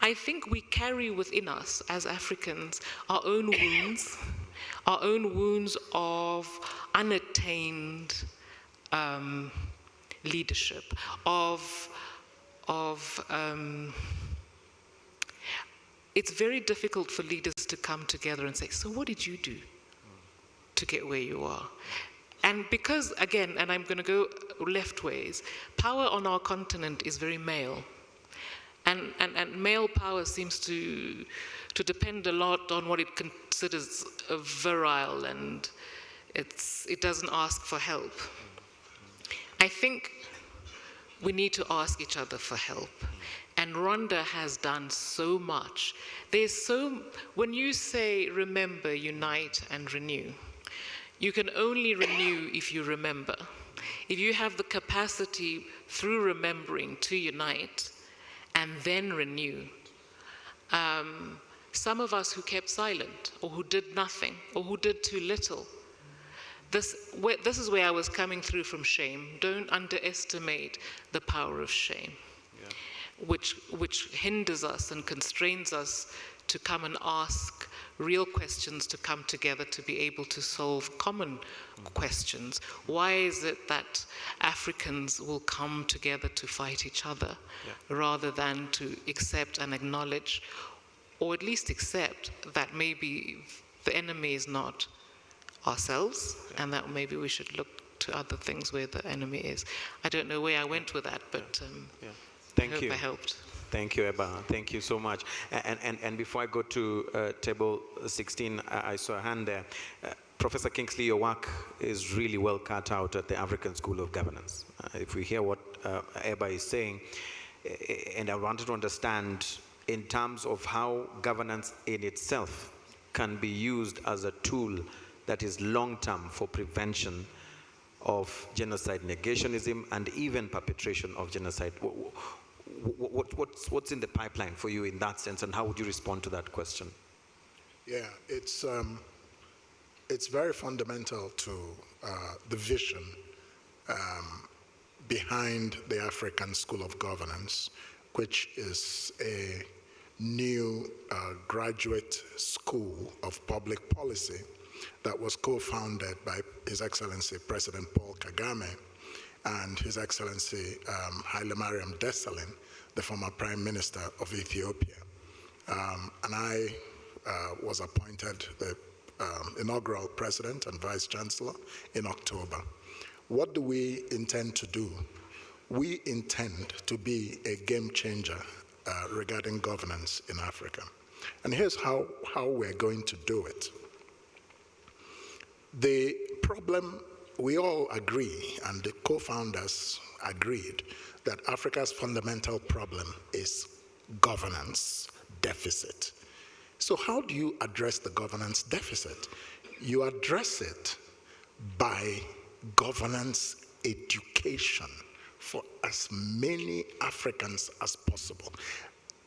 I think we carry within us as Africans our own wounds of unattained leadership, it's very difficult for leaders to come together and say, so what did you do to get where you are? And because, again, and I'm going to go left ways, power on our continent is very male. And male power seems to depend a lot on what it considers virile, and it doesn't ask for help. I think we need to ask each other for help. And Rwanda has done so much. When you say remember, unite, and renew, you can only renew if you remember. If you have the capacity through remembering to unite and then renew, some of us who kept silent, or who did nothing, or who did too little, this is where I was coming through from shame. Don't underestimate the power of shame, which hinders us and constrains us to come and ask real questions, to come together to be able to solve common questions. Why is it that Africans will come together to fight each other rather than to accept and acknowledge, or at least accept that maybe the enemy is not ourselves, and that maybe we should look to other things where the enemy is. I don't know where I went with that, but Thank I hope you. I helped. Thank you, Eba. Thank you so much. And before I go to table 16, I saw a hand there. Professor Kingsley, your work is really well cut out at the African School of Governance. If we hear what Eba is saying, and I wanted to understand in terms of how governance in itself can be used as a tool that is long-term for prevention of genocide negationism and even perpetration of genocide. What's in the pipeline for you in that sense, and how would you respond to that question? Yeah, it's very fundamental to the vision behind the African School of Governance, which is a new graduate school of public policy that was co-founded by His Excellency President Paul Kagame and His Excellency Haile Mariam Desalegn, the former Prime Minister of Ethiopia. And I was appointed the inaugural President and Vice Chancellor in October. What do we intend to do? We intend to be a game changer regarding governance in Africa. And here's how we're going to do it. The problem, we all agree, and the co-founders agreed, that Africa's fundamental problem is governance deficit. So how do you address the governance deficit? You address it by governance education for as many Africans as possible.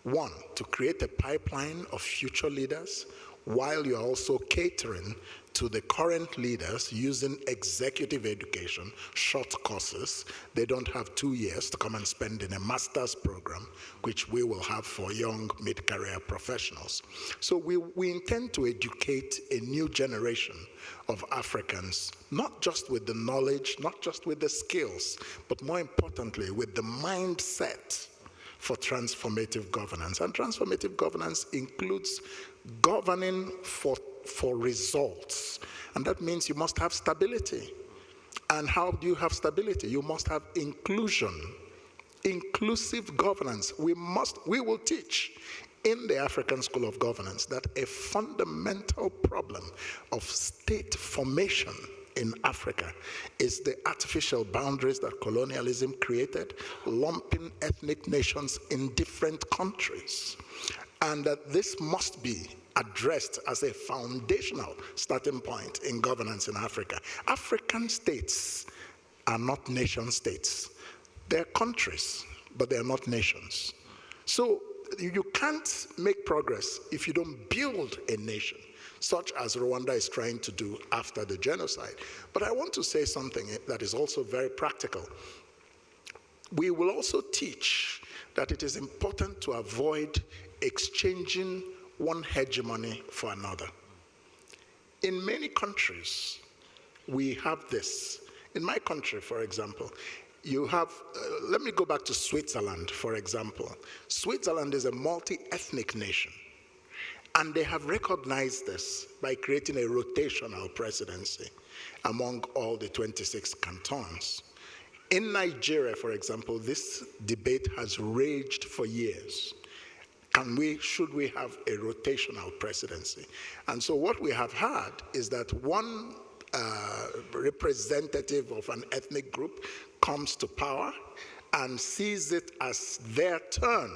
One, to create a pipeline of future leaders, while you're also catering to the current leaders using executive education, short courses. They don't have 2 years to come and spend in a master's program, which we will have for young mid-career professionals. So we intend to educate a new generation of Africans, not just with the knowledge, not just with the skills, but more importantly, with the mindset for transformative governance. And transformative governance includes governing for results. And that means you must have stability. And how do you have stability? You must have inclusion, inclusive governance. We will teach in the African School of Governance that a fundamental problem of state formation in Africa is the artificial boundaries that colonialism created, lumping ethnic nations in different countries. And that this must be addressed as a foundational starting point in governance in Africa. African states are not nation states. They're countries, but they're not nations. So you can't make progress if you don't build a nation, such as Rwanda is trying to do after the genocide. But I want to say something that is also very practical. We will also teach that it is important to avoid exchanging one hegemony for another. In many countries, we have this. In my country, for example, you have, let me go back to Switzerland, for example. Switzerland is a multi-ethnic nation. And they have recognized this by creating a rotational presidency among all the 26 cantons. In Nigeria, for example, this debate has raged for years. Should we have a rotational presidency? And so what we have had is that one representative of an ethnic group comes to power and sees it as their turn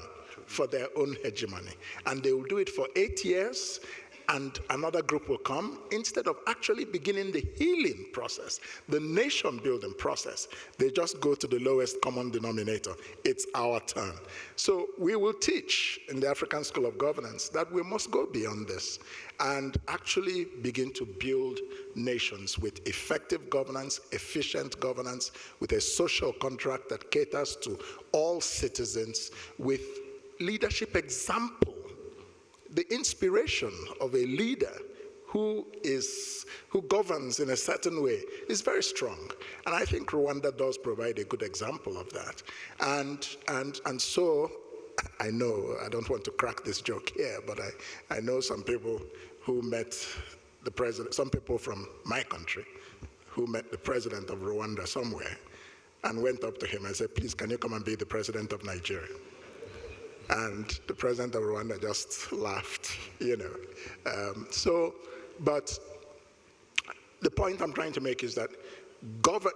for their own hegemony. And they will do it for 8 years, and another group will come. Instead of actually beginning the healing process, the nation building process, they just go to the lowest common denominator. It's our turn. So we will teach in the African School of Governance that we must go beyond this and actually begin to build nations with effective governance, efficient governance, with a social contract that caters to all citizens, with leadership example, the inspiration of a leader who governs in a certain way is very strong. And I think Rwanda does provide a good example of that. And so, I know, I don't want to crack this joke here, but I know some people who met the president, some people from my country who met the president of Rwanda somewhere and went up to him and said, please, can you come and be the president of Nigeria? And the president of Rwanda just laughed, you know. But the point I'm trying to make is that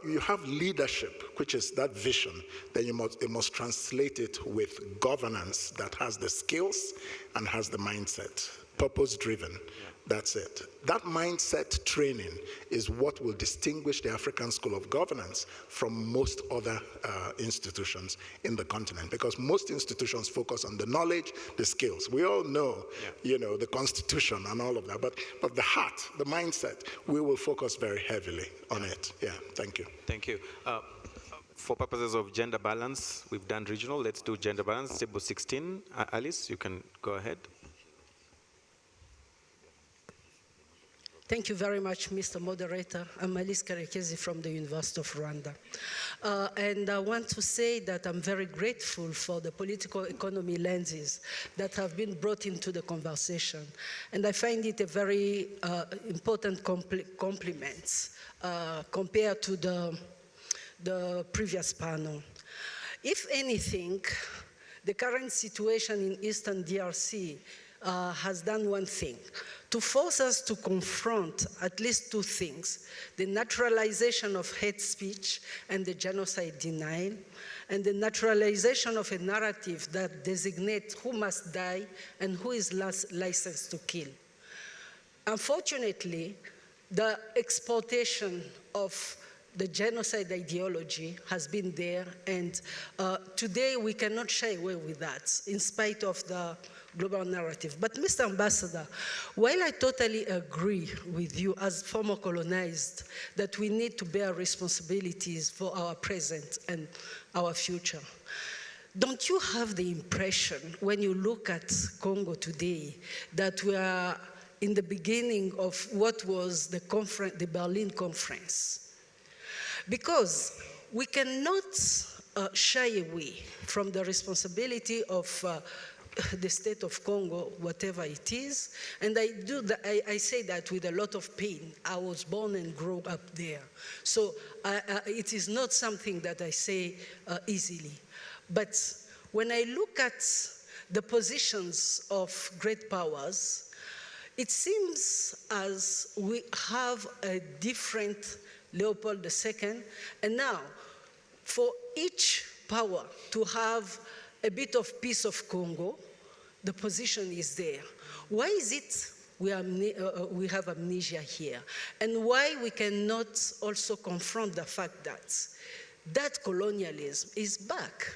you have leadership, which is that vision, then you must translate it with governance that has the skills and has the mindset, purpose-driven. That's it. That mindset training is what will distinguish the African School of Governance from most other institutions in the continent, because most institutions focus on the knowledge, the skills. We all know, you know, the Constitution and all of that, but the heart, the mindset, we will focus very heavily on it. Yeah, thank you. Thank you. For purposes of gender balance, we've done regional. Let's do gender balance. Table 16. Alice, you can go ahead. Thank you very much, Mr. Moderator. I'm Alice Karekezi from the University of Rwanda. And I want to say that I'm very grateful for the political economy lenses that have been brought into the conversation. And I find it a very important compliment compared to the previous panel. If anything, the current situation in Eastern DRC has done one thing, to force us to confront at least two things: the naturalization of hate speech and the genocide denial, and the naturalization of a narrative that designates who must die and who is licensed to kill. Unfortunately, the exploitation of the genocide ideology has been there, and today we cannot shy away with that, in spite of the global narrative. But Mr. Ambassador, while I totally agree with you as former colonized that we need to bear responsibilities for our present and our future, don't you have the impression when you look at Congo today that we are in the beginning of what was the conference, the Berlin Conference? Because we cannot shy away from the responsibility of the state of Congo, whatever it is, and I say that with a lot of pain. I was born and grew up there, so it is not something that I say easily. But when I look at the positions of great powers, it seems as we have a different Leopold II, and now for each power to have a bit of piece of Congo, the position is there. Why is it we have amnesia here? And why we cannot also confront the fact that colonialism is back?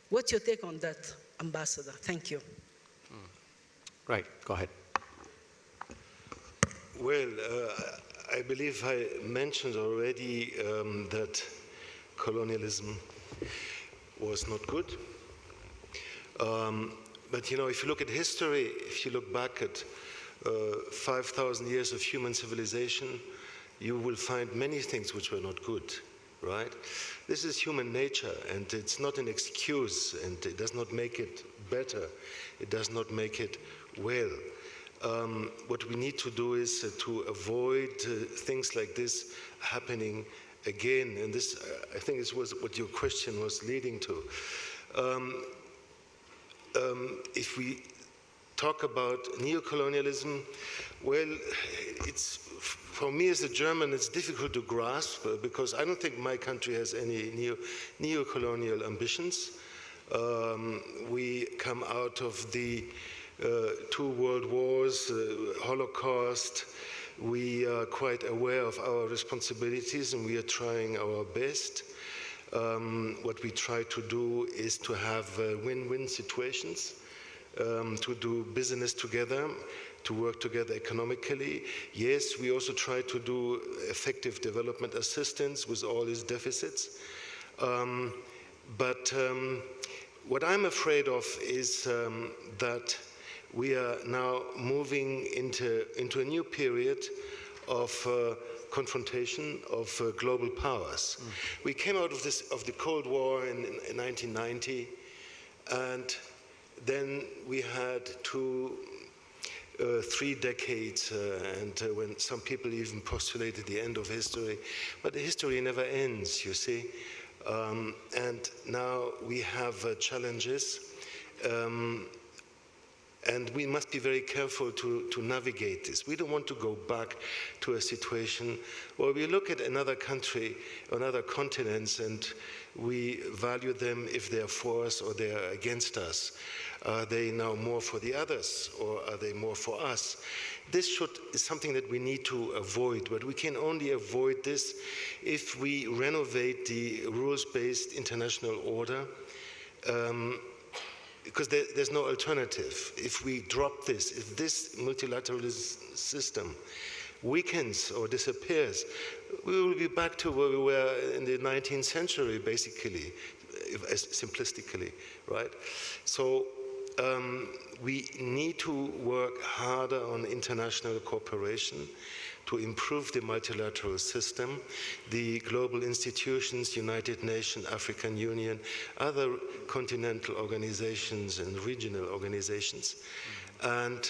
What's your take on that, Ambassador? Thank you. Right, go ahead. Well, I believe I mentioned already that colonialism was not good. But you know, if you look at history, if you look back at 5,000 years of human civilization, you will find many things which were not good, right? This is human nature, and it's not an excuse, and it does not make it better. It does not make it well. What we need to do is to avoid things like this happening again, and this, I think, this was what your question was leading to. If we talk about neocolonialism, well, it's, for me as a German, it's difficult to grasp because I don't think my country has any neo-colonial ambitions. We come out of the 2 world wars, Holocaust. We are quite aware of our responsibilities and we are trying our best. What we try to do is to have win-win situations, to do business together, to work together economically. Yes, we also try to do effective development assistance with all its deficits. But what I'm afraid of is that we are now moving into a new period of confrontation of global powers. We came out of the Cold War in 1990, and then we had 3 decades, and when some people even postulated the end of history, but the history never ends, you see. And now we have challenges, and we must be very careful to navigate this. We don't want to go back to a situation where we look at another country, another continents, and we value them if they're for us or they're against us. Are they now more for the others, or are they more for us? This is something that we need to avoid, but we can only avoid this if we renovate the rules-based international order, because there's no alternative. If we drop this, if this multilateralist system weakens or disappears, we will be back to where we were in the 19th century, basically, simplistically, right? So we need to work harder on international cooperation to improve the multilateral system, the global institutions, United Nations, African Union, other continental organizations and regional organizations, and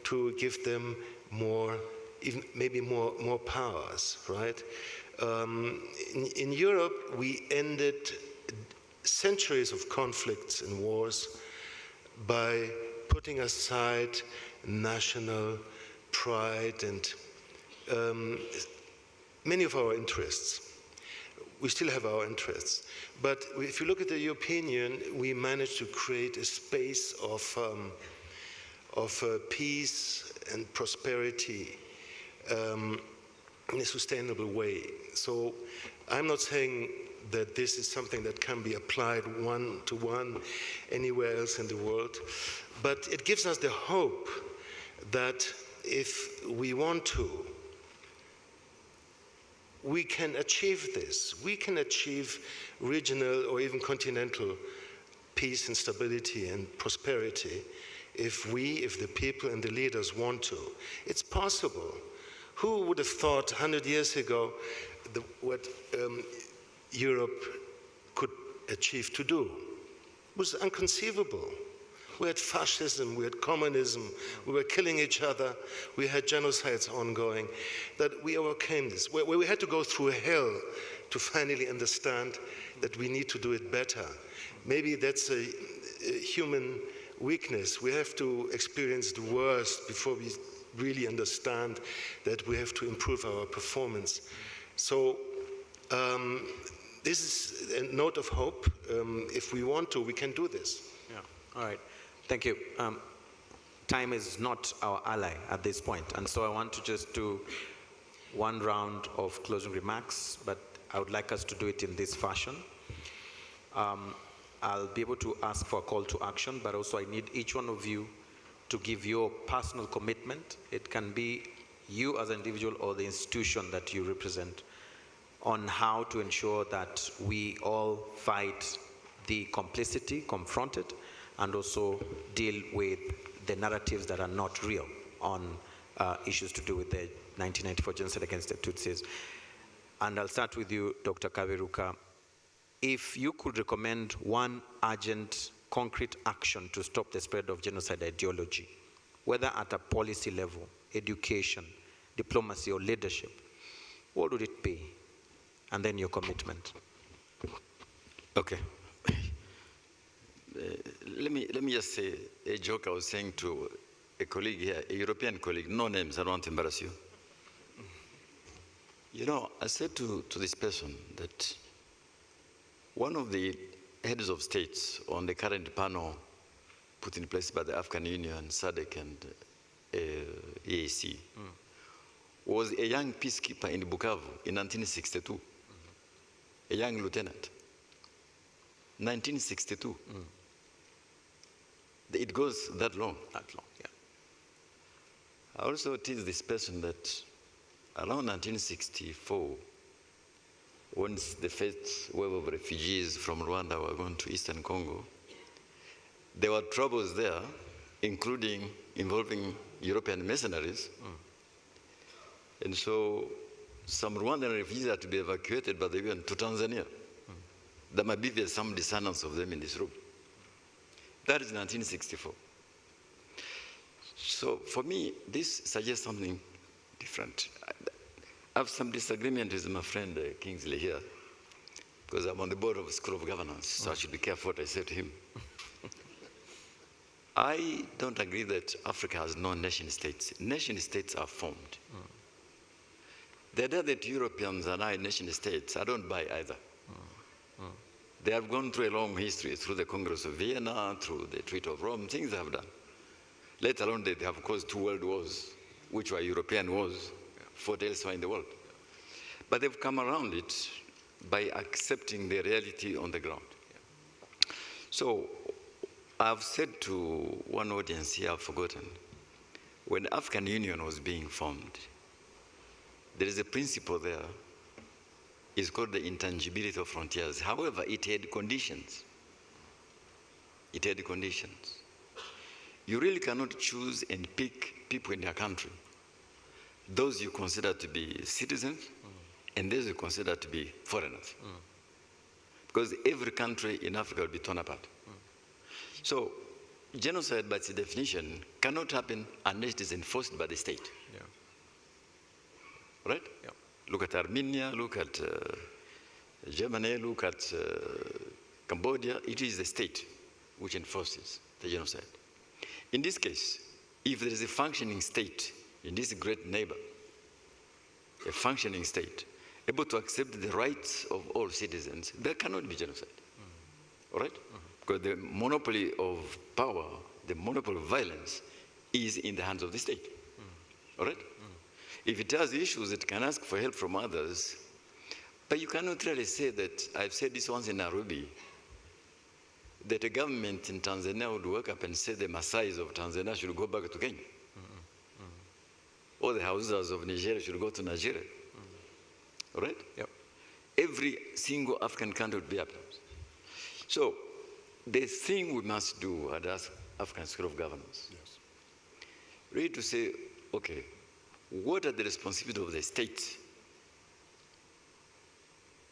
to give them more, even maybe more powers, right? In Europe, we ended centuries of conflicts and wars by putting aside national pride and many of our interests. We still have our interests. But if you look at the European Union, we managed to create a space of peace and prosperity in a sustainable way. So I'm not saying that this is something that can be applied one-to-one anywhere else in the world, but it gives us the hope that if we want to, we can achieve this. We can achieve regional or even continental peace and stability and prosperity if the people and the leaders want to. It's possible. Who would have thought 100 years ago what Europe could achieve to do? It was inconceivable. We had fascism, we had communism, we were killing each other, we had genocides ongoing, that we overcame this. Where we had to go through hell to finally understand that we need to do it better. Maybe that's a human weakness. We have to experience the worst before we really understand that we have to improve our performance. So this is a note of hope. If we want to, we can do this. Yeah, all right. Thank you. Time is not our ally at this point, and so I want to just do one round of closing remarks, but I would like us to do it in this fashion. I'll be able to ask for a call to action, but also I need each one of you to give your personal commitment. It can be you as an individual or the institution that you represent, on how to ensure that we all fight the complicity, confront it, and also deal with the narratives that are not real on issues to do with the 1994 genocide against the Tutsis. And I'll start with you, Dr. Kwibuka. If you could recommend one urgent, concrete action to stop the spread of genocide ideology, whether at a policy level, education, diplomacy, or leadership, what would it be? And then your commitment. Okay. Let me just say a joke I was saying to a colleague here, a European colleague, no names, I don't want to embarrass you. You know, I said to this person that one of the heads of states on the current panel put in place by the African Union, SADC, and EAC was a young peacekeeper in Bukavu in 1962, a young lieutenant. 1962. It goes that long. That long, yeah. I also tease this person that around 1964, once the first wave of refugees from Rwanda were going to Eastern Congo, there were troubles there, including involving European mercenaries. And so some Rwandan refugees had to be evacuated by the UN to Tanzania. There might be some descendants of them in this room. That is 1964. So for me, this suggests something different. I have some disagreement with my friend Kingsley here, because I'm on the board of the School of Governance, so I should be careful what I say to him. I don't agree that Africa has no nation states. Nation states are formed. The idea that Europeans are now nation states, I don't buy either. They have gone through a long history, through the Congress of Vienna, through the Treaty of Rome, things they have done. Let alone they have caused 2 world wars, which were European wars, fought elsewhere in the world. But they've come around it by accepting the reality on the ground. So I've said to one audience here, I've forgotten, when the African Union was being formed, there is a principle there. It's called the intangibility of frontiers. However, it had conditions. It had conditions. You really cannot choose and pick people in your country, those you consider to be citizens and those you consider to be foreigners. Because every country in Africa will be torn apart. So genocide, by its definition, cannot happen unless it is enforced by the state. Yeah. Right? Yeah. Look at Armenia, look at Germany, look at Cambodia. It is the state which enforces the genocide. In this case, if there is a functioning state in this great neighbor, a functioning state, able to accept the rights of all citizens, there cannot be genocide. All right? Because the monopoly of power, the monopoly of violence is in the hands of the state. All right? If it has issues, it can ask for help from others. But you cannot really say that, I've said this once in Nairobi, that a government in Tanzania would wake up and say the Maasais of Tanzania should go back to Kenya. Or the Hausas of Nigeria should go to Nigeria. All right? Yep. Every single African country would be up. So the thing we must do at the African School of Governance, really to say, okay, what are the responsibilities of the state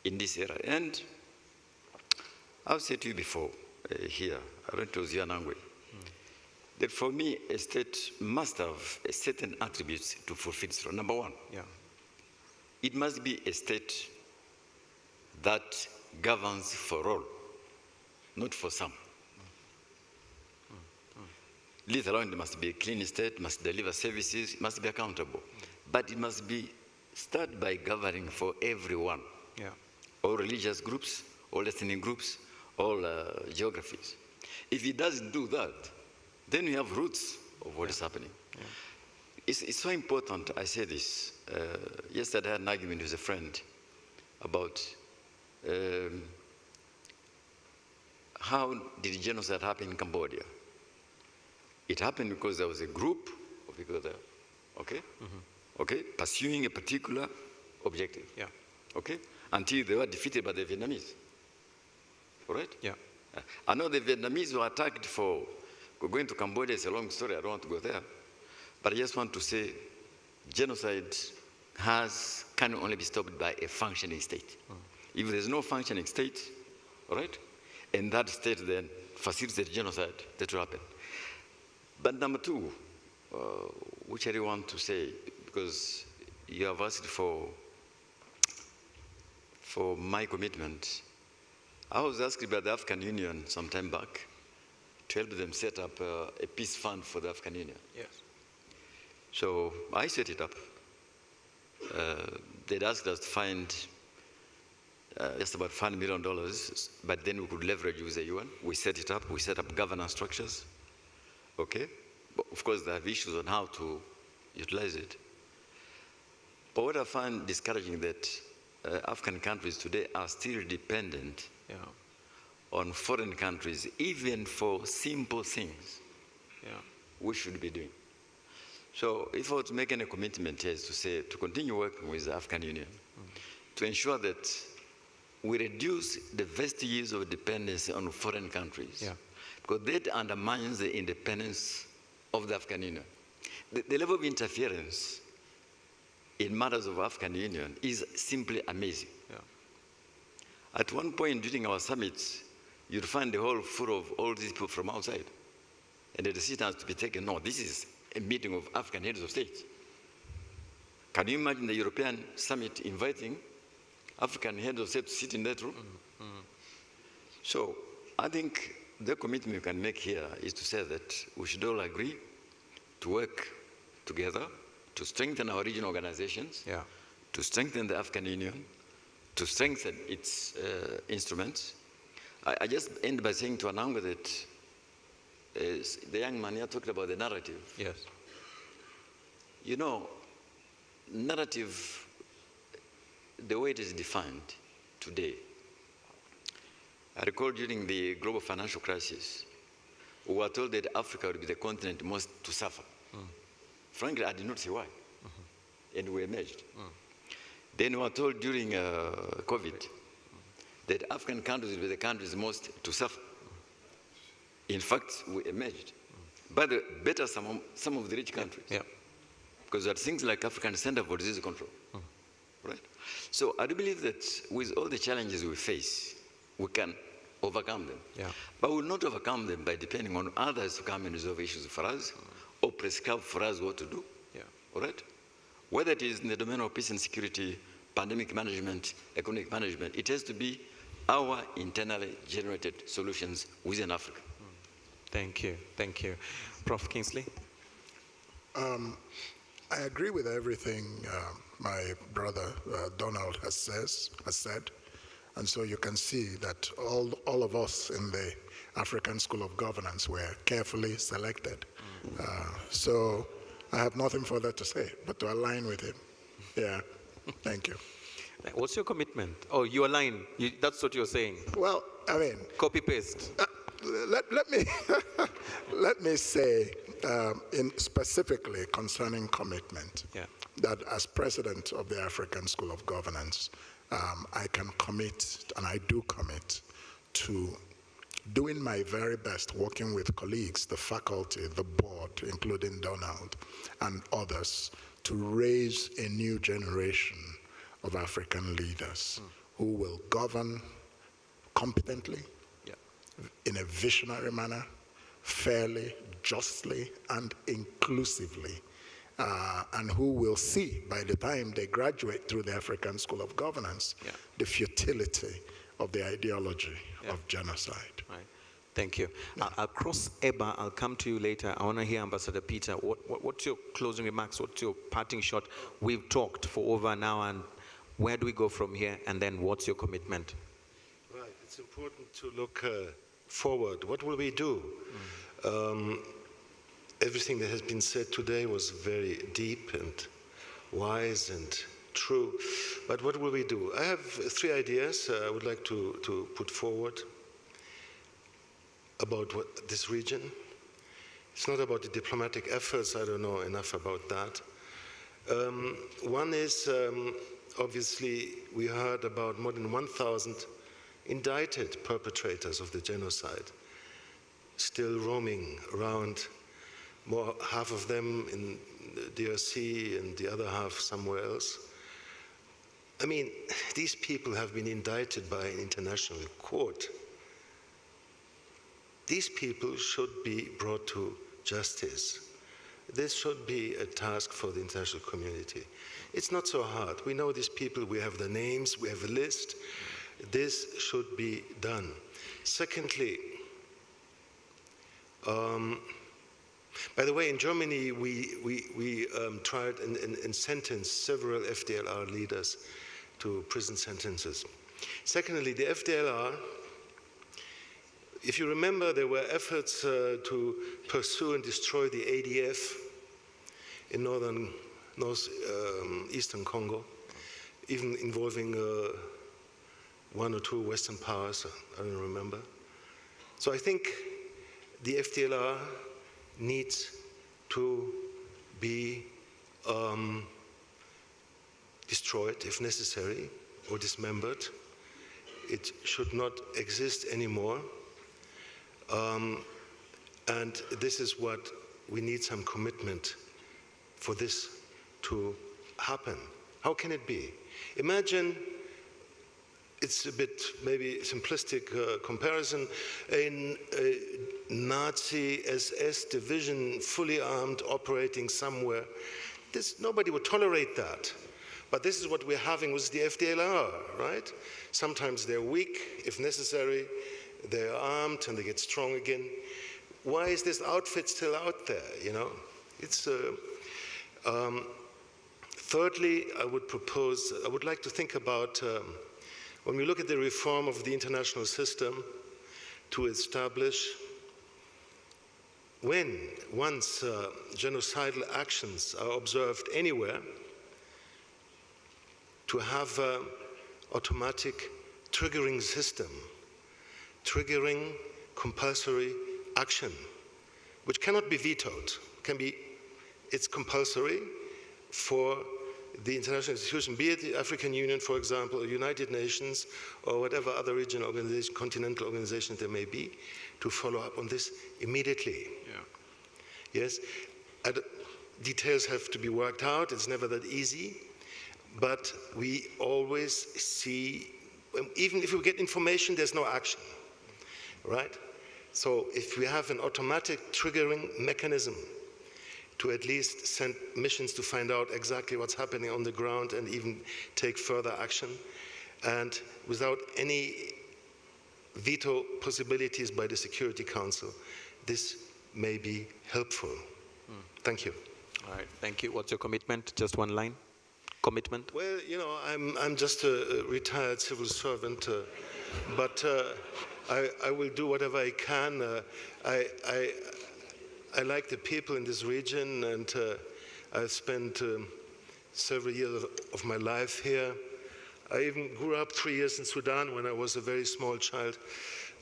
in this era? And I've said to you before here, I don't know if it was you and Angwe, that for me, a state must have a certain attributes to fulfill its role. Number one, it must be a state that governs for all, not for some. Let alone it must be a clean state, must deliver services, must be accountable. But it must be start by governing for everyone. Yeah. All religious groups, all ethnic groups, all geographies. If it doesn't do that, then we have roots of what is happening. Yeah. It's so important, I say this. Yesterday I had an argument with a friend about how did genocide happen in Cambodia? It happened because there was a group of people there, okay? Okay, pursuing a particular objective. Yeah. Okay, until they were defeated by the Vietnamese. All right? Yeah. I know the Vietnamese were attacked for going to Cambodia. It's a long story. I don't want to go there. But I just want to say genocide can only be stopped by a functioning state. If there's no functioning state, all right, and that state then facilitates genocide, that will happen. But number two, which I really want to say, because you have asked for my commitment, I was asked by the African Union some time back to help them set up a peace fund for the African Union. Yes. So I set it up. They'd asked us to find just about $5 million, but then we could leverage with the UN. We set it up. We set up governance structures. Okay? But of course, they have issues on how to utilize it. But what I find discouraging that African countries today are still dependent on foreign countries, even for simple things we should be doing. So if I were to make any commitment here is to say, to continue working with the African Union, to ensure that we reduce the vestiges of dependency on foreign countries, because that undermines the independence of the African Union. The level of interference in matters of African Union is simply amazing. At one point during our summits, you'd find the hall full of all these people from outside. And the decision has to be taken, no, this is a meeting of African heads of state. Can you imagine the European summit inviting African heads of state to sit in that room? So I think the commitment we can make here is to say that we should all agree to work together to strengthen our regional organizations, to strengthen the African Union, to strengthen its instruments. I just end by saying to Ananga that the young man here talked about the narrative. Yes. You know, narrative, the way it is defined today, I recall during the global financial crisis, we were told that Africa would be the continent most to suffer. Frankly, I did not see why. And we emerged. Then we were told during COVID that African countries would be the countries most to suffer. In fact, we emerged. But better some of the rich countries. Because there are things like African Center for Disease Control. Right? So I do believe that with all the challenges we face, we can overcome them. But we will not overcome them by depending on others to come and resolve issues for us or prescribe for us what to do. All right? Whether it is in the domain of peace and security, pandemic management, economic management, it has to be our internally generated solutions within Africa. Thank you. Thank you. Prof. Kingsley? I agree with everything my brother Donald has said. And so you can see that all of us in the African School of Governance were carefully selected. So I have nothing further to say, but to align with him. Thank you. What's your commitment? Oh, you align. That's what you're saying. Well, I mean, copy paste. Let me say, specifically concerning commitment, that as president of the African School of Governance, I can commit, and I do commit, to doing my very best, working with colleagues, the faculty, the board, including Donald and others, to raise a new generation of African leaders who will govern competently, in a visionary manner, fairly, justly, and inclusively, and who will see, by the time they graduate through the African School of Governance, the futility of the ideology of genocide. Right. Thank you. Across EBA, I'll come to you later. I want to hear Ambassador Peter. What's your closing remarks? What's your parting shot? We've talked for over an hour, and where do we go from here? And then what's your commitment? Right. It's important to look forward. What will we do? Everything that has been said today was very deep and wise and true. But what will we do? I have 3 ideas I would like to put forward about this region. It's not about the diplomatic efforts. I don't know enough about that. One is, obviously, we heard about more than 1,000 indicted perpetrators of the genocide still roaming around, half of them in DRC and the other half somewhere else. I mean, these people have been indicted by an international court. These people should be brought to justice. This should be a task for the international community. It's not so hard. We know these people, we have the names, we have a list. This should be done. Secondly, by the way, in Germany, we tried and sentenced several FDLR leaders to prison sentences. Secondly, the FDLR, if you remember, there were efforts to pursue and destroy the ADF in northeastern Congo, even involving one or two Western powers, I don't remember. So I think the FDLR needs to be destroyed if necessary, or dismembered. It should not exist anymore. And this is what we need, some commitment for this to happen. How can it be? Imagine, it's a bit maybe simplistic comparison, a Nazi SS division, fully armed, operating somewhere. Nobody would tolerate that. But this is what we're having with the FDLR, right? Sometimes they're weak, if necessary, they're armed and they get strong again. Why is this outfit still out there, you know? It's, thirdly, I would like to think about, when we look at the reform of the international system, to establish once genocidal actions are observed anywhere, to have an automatic triggering system, triggering compulsory action, which cannot be vetoed. It's compulsory for the international institution, be it the African Union, for example, or United Nations, or whatever other regional organization, continental organization there may be, to follow up on this immediately. Yeah. Yes, details have to be worked out. It's never that easy, but we always see, even if we get information, there's no action, right? So if we have an automatic triggering mechanism to at least send missions to find out exactly what's happening on the ground and even take further action, and without any veto possibilities by the Security Council, this may be helpful. Thank you. All right, thank you. What's your commitment? Just one line. Commitment? Well, you know, I'm just a retired civil servant, but I will do whatever I can. I like the people in this region, and I've spent several years of my life here. I even grew up 3 years in Sudan when I was a very small child.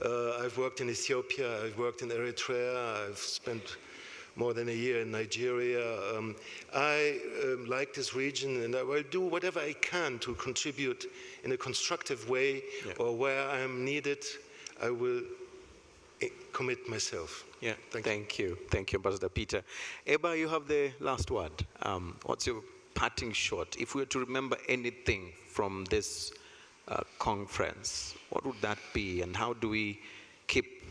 I've worked in Ethiopia, I've worked in Eritrea, I've spent more than a year in Nigeria. I like this region, and I will do whatever I can to contribute in a constructive way, or where I am needed, I will commit myself. Yeah, thank you. Thank you, Ambassador Peter. Eba, you have the last word. What's your parting shot? If we were to remember anything from this conference, what would that be? And how do we keep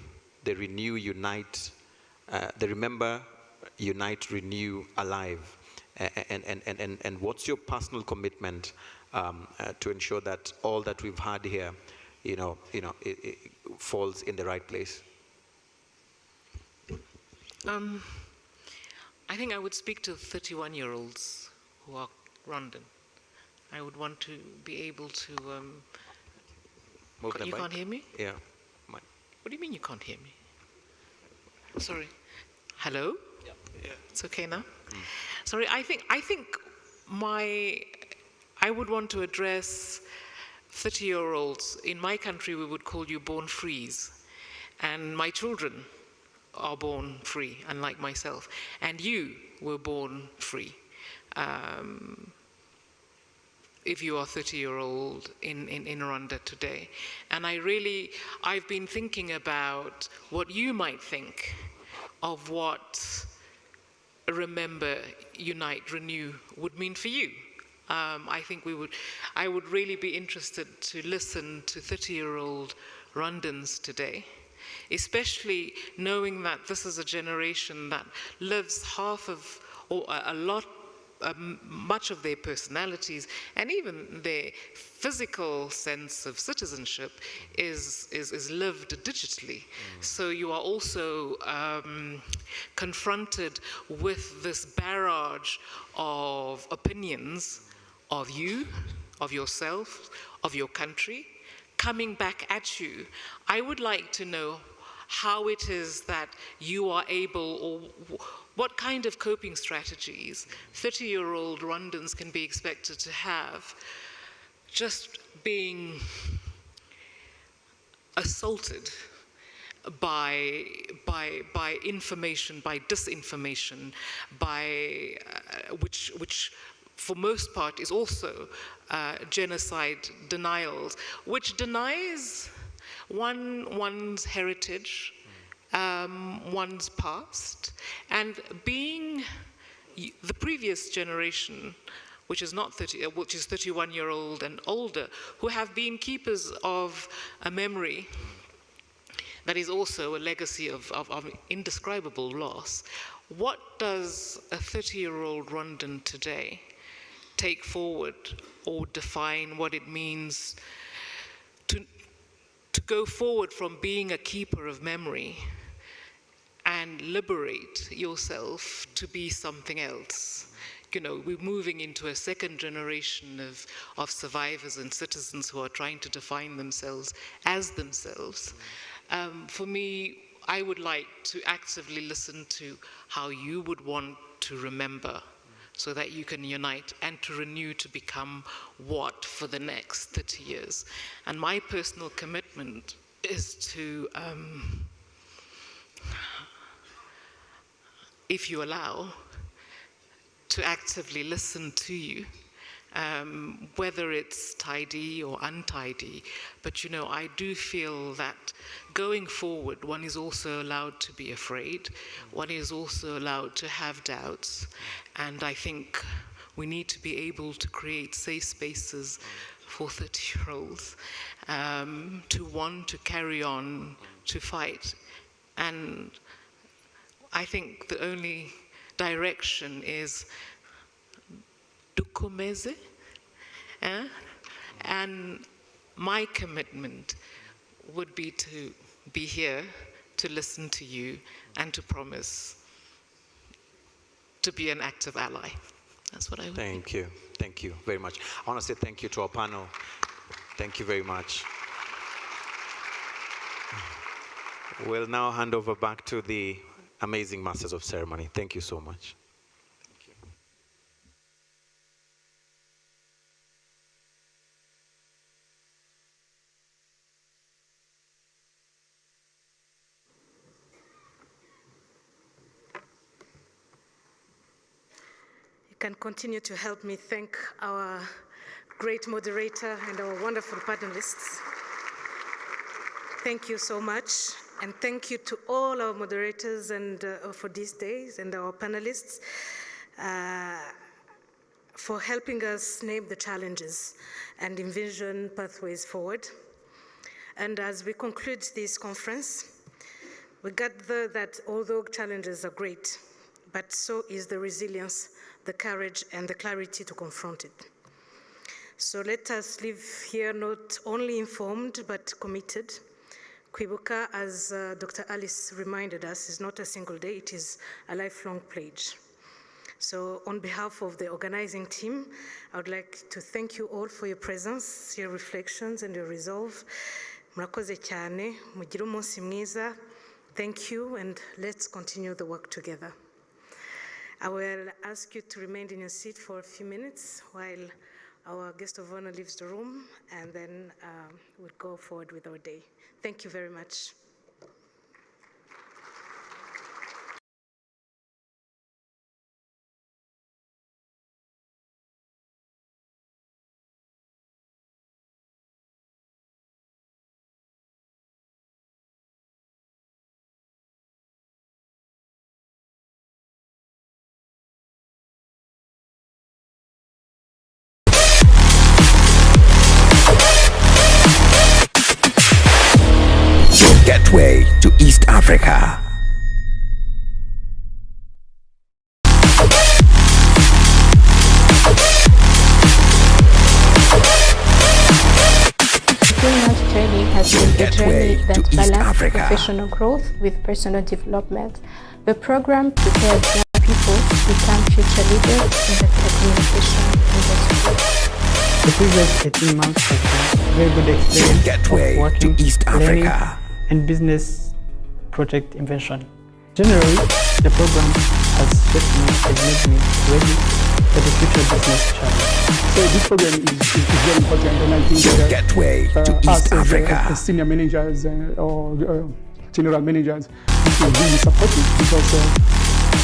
the Renew, Unite, the Remember, Unite, Renew alive? And what's your personal commitment to ensure that all that we've had here, it falls in the right place? I think I would speak to 31-year-olds who are Rwandan. I would want to be able to... you can't hear me? Yeah. What do you mean you can't hear me? Sorry. Hello? Yeah. It's okay now? Sorry, I think I would want to address 30-year-olds. In my country, we would call you born frees. And my children are born free, unlike myself. And you were born free. If you are 30-year-old in Rwanda today. And I've been thinking about what you might think of what remember, unite, renew would mean for you. I think I would really be interested to listen to 30-year-old Rwandans today, especially knowing that this is a generation that lives much of their personalities and even their physical sense of citizenship is lived digitally. So you are also confronted with this barrage of opinions of you, of yourself, of your country, coming back at you. I would like to know how it is that you are able, or what kind of coping strategies 30-year-old Rwandans can be expected to have, just being assaulted by information, by disinformation, by which for most part is also genocide denials, which denies one's heritage, one's past, and being the previous generation, which is not 30, which is 31-year-old and older, who have been keepers of a memory that is also a legacy of indescribable loss. What does a 30-year-old Rwandan today take forward or define what it means to go forward from being a keeper of memory and liberate yourself to be something else? You know, we're moving into a second generation of survivors and citizens who are trying to define themselves as themselves. For me, I would like to actively listen to how you would want to remember, so that you can unite and to renew to become what for the next 30 years. And my personal commitment is to, if you allow, to actively listen to you, whether it's tidy or untidy. But you know, I do feel that going forward, one is also allowed to be afraid. One is also allowed to have doubts. And I think we need to be able to create safe spaces for 30-year-olds to want to carry on, to fight. And I think the only direction is dukomeze, and my commitment would be to be here to listen to you and to promise to be an active ally. That's what I would Thank you. Thank you very much. I want to say thank you to our panel. Thank you very much. We'll now hand over back to the amazing Masters of Ceremony. Thank you so much. Can continue to help me thank our great moderator and our wonderful panelists. Thank you so much, and thank you to all our moderators and for these days, and our panelists for helping us name the challenges and envision pathways forward. And as we conclude this conference, we gather that although challenges are great, but so is the resilience, the courage, and the clarity to confront it. So let us leave here not only informed, but committed. Kwibuka, as Dr. Alice reminded us, is not a single day, it is a lifelong pledge. So on behalf of the organizing team, I would like to thank you all for your presence, your reflections, and your resolve. Murakoze cyane, mugire umunsi mwiza. Thank you, and let's continue the work together. I will ask you to remain in your seat for a few minutes while our guest of honor leaves the room, and then we'll go forward with our day. Thank you very much. gateway to East Africa. Training has been a journey that balances Africa. Professional growth with personal development. The program prepares young people to become future leaders in the telecommunication industry. The previous 18 months has been a very good experience Gateway of working, to East learning, Africa. and business project invention. Generally, the program has shaped me and made me ready for the future business challenge. So this program is very important, and I think that Gateway to us East Africa. as senior managers or general managers, we should really support it because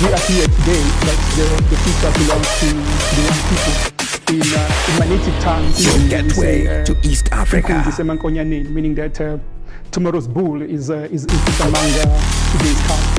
we are here today, but the future belongs to the young people. In my native tongue, Gateway to East Africa. Meaning that tomorrow's bull is among today's calf.